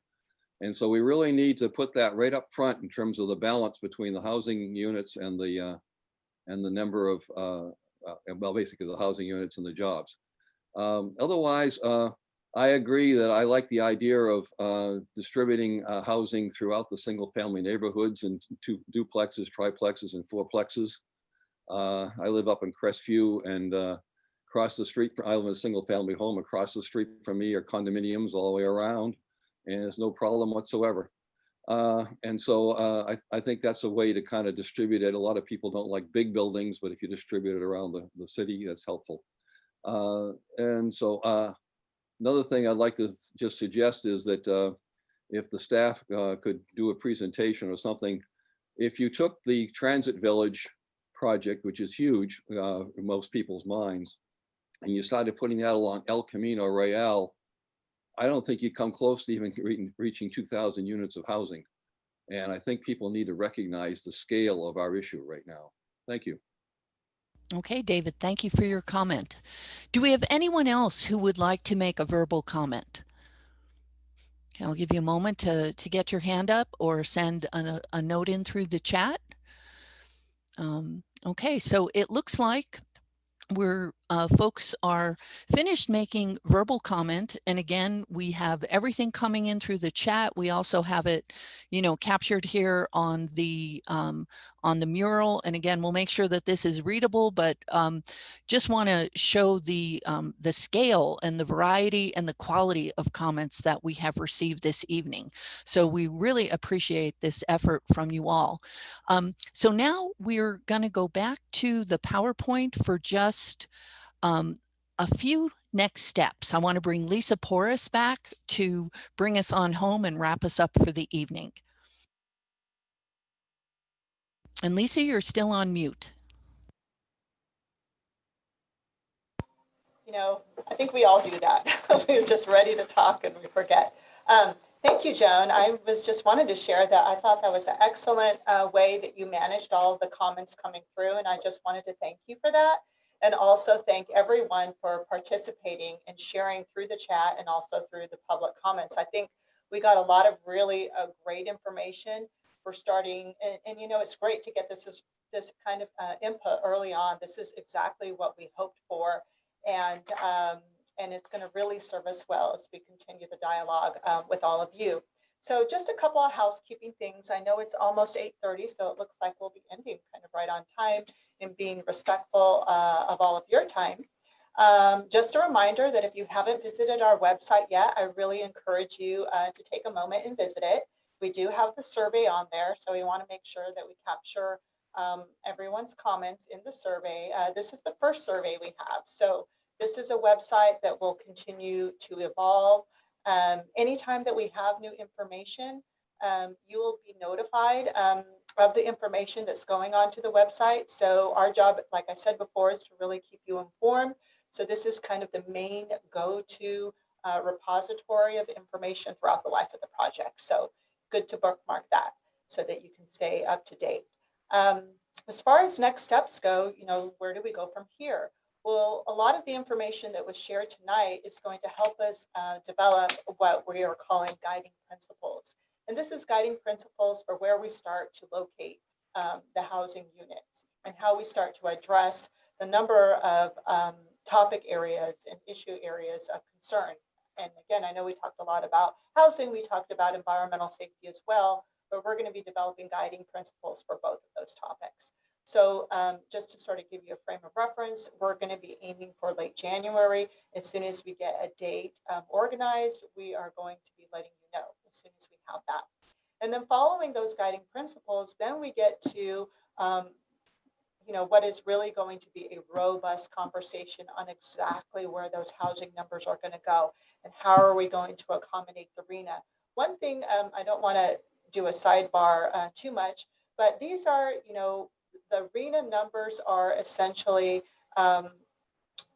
And so we really need to put that right up front in terms of the balance between the housing units and the number of, well, basically the housing units and the jobs. Otherwise, I agree that I like the idea of distributing housing throughout the single family neighborhoods in 2 duplexes, triplexes, and 4plexes. I live up in Crestview, and across the street, I live in a single family home. Across the street from me are condominiums all the way around, and there's no problem whatsoever. And so I think that's a way to kind of distribute it. A lot of people don't like big buildings, but if you distribute it around the city, that's helpful. And so another thing I'd like to just suggest is that if the staff could do a presentation or something, if you took the Transit Village project, which is huge in most people's minds, and you started putting that along El Camino Real, I don't think you come close to even reaching 2,000 units of housing. And I think people need to recognize the scale of our issue right now. Thank you. Okay, David, thank you for your comment. Do we have anyone else who would like to make a verbal comment? I'll give you a moment to get your hand up or send a note in through the chat. Okay, so it looks like folks are finished making verbal comment. And again, we have everything coming in through the chat. We also have it, captured here on the mural. And again, we'll make sure that this is readable, but just want to show the scale and the variety and the quality of comments that we have received this evening. So we really appreciate this effort from you all. So now we're going to go back to the PowerPoint for just a few next steps. I want to bring Lisa Porras back to bring us on home and wrap us up for the evening. And Lisa, you're still on mute. I think we all do that. We're just ready to talk and we forget. Thank you, Joan. I just wanted to share that I thought that was an excellent way that you managed all of the comments coming through, and I just wanted to thank you for that. and also thank everyone for participating and sharing through the chat and also through the public comments. I think we got a lot of really great information for starting, and you know, it's great to get this kind of input early on. This is exactly what we hoped for, and it's going to really serve us well as we continue the dialogue with all of you. So just a couple of housekeeping things. I know it's almost 8:30, so it looks like we'll be ending kind of right on time and being respectful of all of your time. Just a reminder that if you haven't visited our website yet, I really encourage you to take a moment and visit it. We do have the survey on there, so we want to make sure that we capture everyone's comments in the survey. This is the first survey we have, so this is a website that will continue to evolve. Anytime that we have new information, you will be notified of the information that's going on to the website. So our job, like I said before, is to really keep you informed. So this is kind of the main go-to repository of information throughout the life of the project. So good to bookmark that so that you can stay up to date. As far as next steps go, you know, where do we go from here? Well, a lot of the information that was shared tonight is going to help us develop what we are calling guiding principles. And this is guiding principles for where we start to locate the housing units and how we start to address the number of topic areas and issue areas of concern. And again, I know we talked a lot about housing, we talked about environmental safety as well, but we're going to be developing guiding principles for both of those topics. So just to sort of give you a frame of reference, we're going to be aiming for late January. As soon as we get a date organized, we are going to be letting you know as soon as we have that. And then following those guiding principles, then we get to you know, what is really going to be a robust conversation on exactly where those housing numbers are going to go and how are we going to accommodate the RHNA. One thing, I don't want to do a sidebar too much, but these are, you know, the RHNA numbers are essentially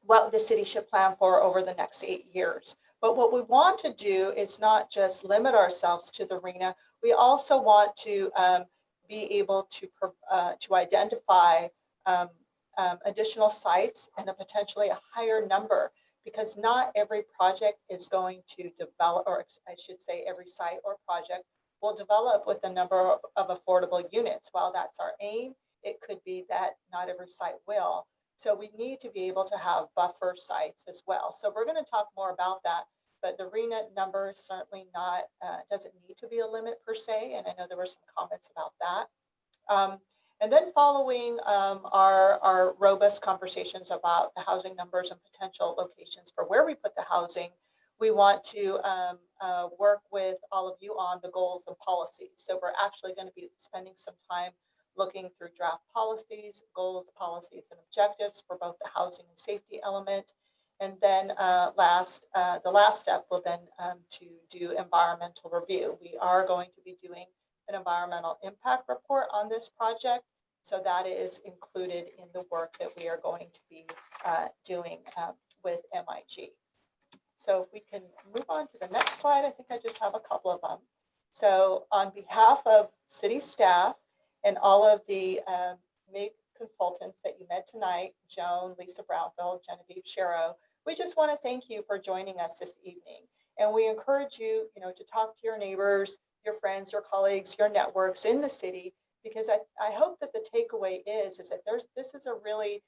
what the city should plan for over the next 8 years. But what we want to do is not just limit ourselves to the RHNA. We also want to be able to identify additional sites and potentially a higher number, because not every project is going to develop, or I should say every site or project will develop with a number of affordable units. While that's our aim, it could be that not every site will. So we need to be able to have buffer sites as well. So we're going to talk more about that, but the RHNA number is certainly not, doesn't need to be a limit per se. And I know there were some comments about that. And then following our robust conversations about the housing numbers and potential locations for where we put the housing, we want to work with all of you on the goals and policies. So we're actually going to be spending some time looking through draft policies, goals, policies, and objectives for both the housing and safety element. And then the last step will then to do environmental review. We are going to be doing an environmental impact report on this project. So that is included in the work that we are going to be doing with MIG. So if we can move on to the next slide, I think I just have a couple of them. So on behalf of city staff and all of the MIG consultants that you met tonight, Joan, Lisa Brownfield, Genevieve Sharrow, we just want to thank you for joining us this evening. And we encourage you, to talk to your neighbors, your friends, your colleagues, your networks in the city, because I hope that the takeaway is that this is a really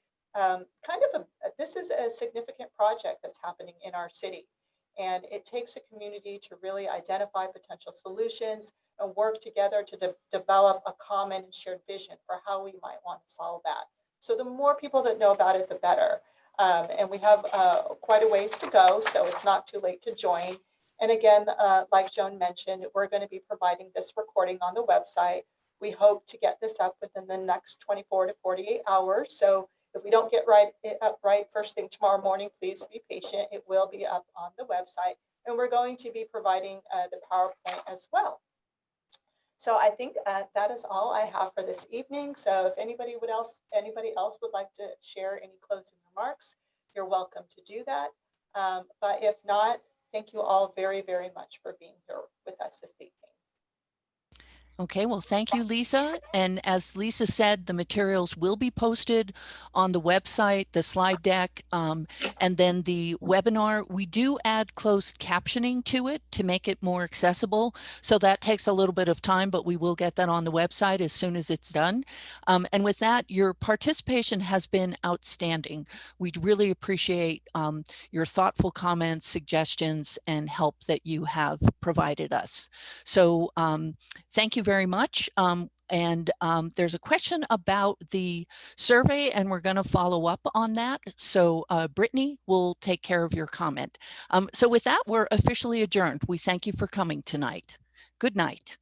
this is a significant project that's happening in our city. And it takes a community to really identify potential solutions and work together to develop a common and shared vision for how we might want to solve that. So the more people that know about it, the better. And we have quite a ways to go, so it's not too late to join. And again, like Joan mentioned, we're going to be providing this recording on the website. We hope to get this up within the next 24 to 48 hours. So if we don't get it up right first thing tomorrow morning, please be patient. It will be up on the website. And we're going to be providing the PowerPoint as well. So I think that is all I have for this evening. So if anybody else would like to share any closing remarks, you're welcome to do that. But if not, thank you all very, very much for being here with us this evening. Okay, well, thank you, Lisa. And as Lisa said, the materials will be posted on the website, the slide deck, and then the webinar. We do add closed captioning to it to make it more accessible. So that takes a little bit of time, but we will get that on the website as soon as it's done. And with that, your participation has been outstanding. We really appreciate your thoughtful comments, suggestions, and help that you have provided us. So thank you very much. There's a question about the survey, and we're going to follow up on that. So Brittany will take care of your comment. So with that, we're officially adjourned. We thank you for coming tonight. Good night.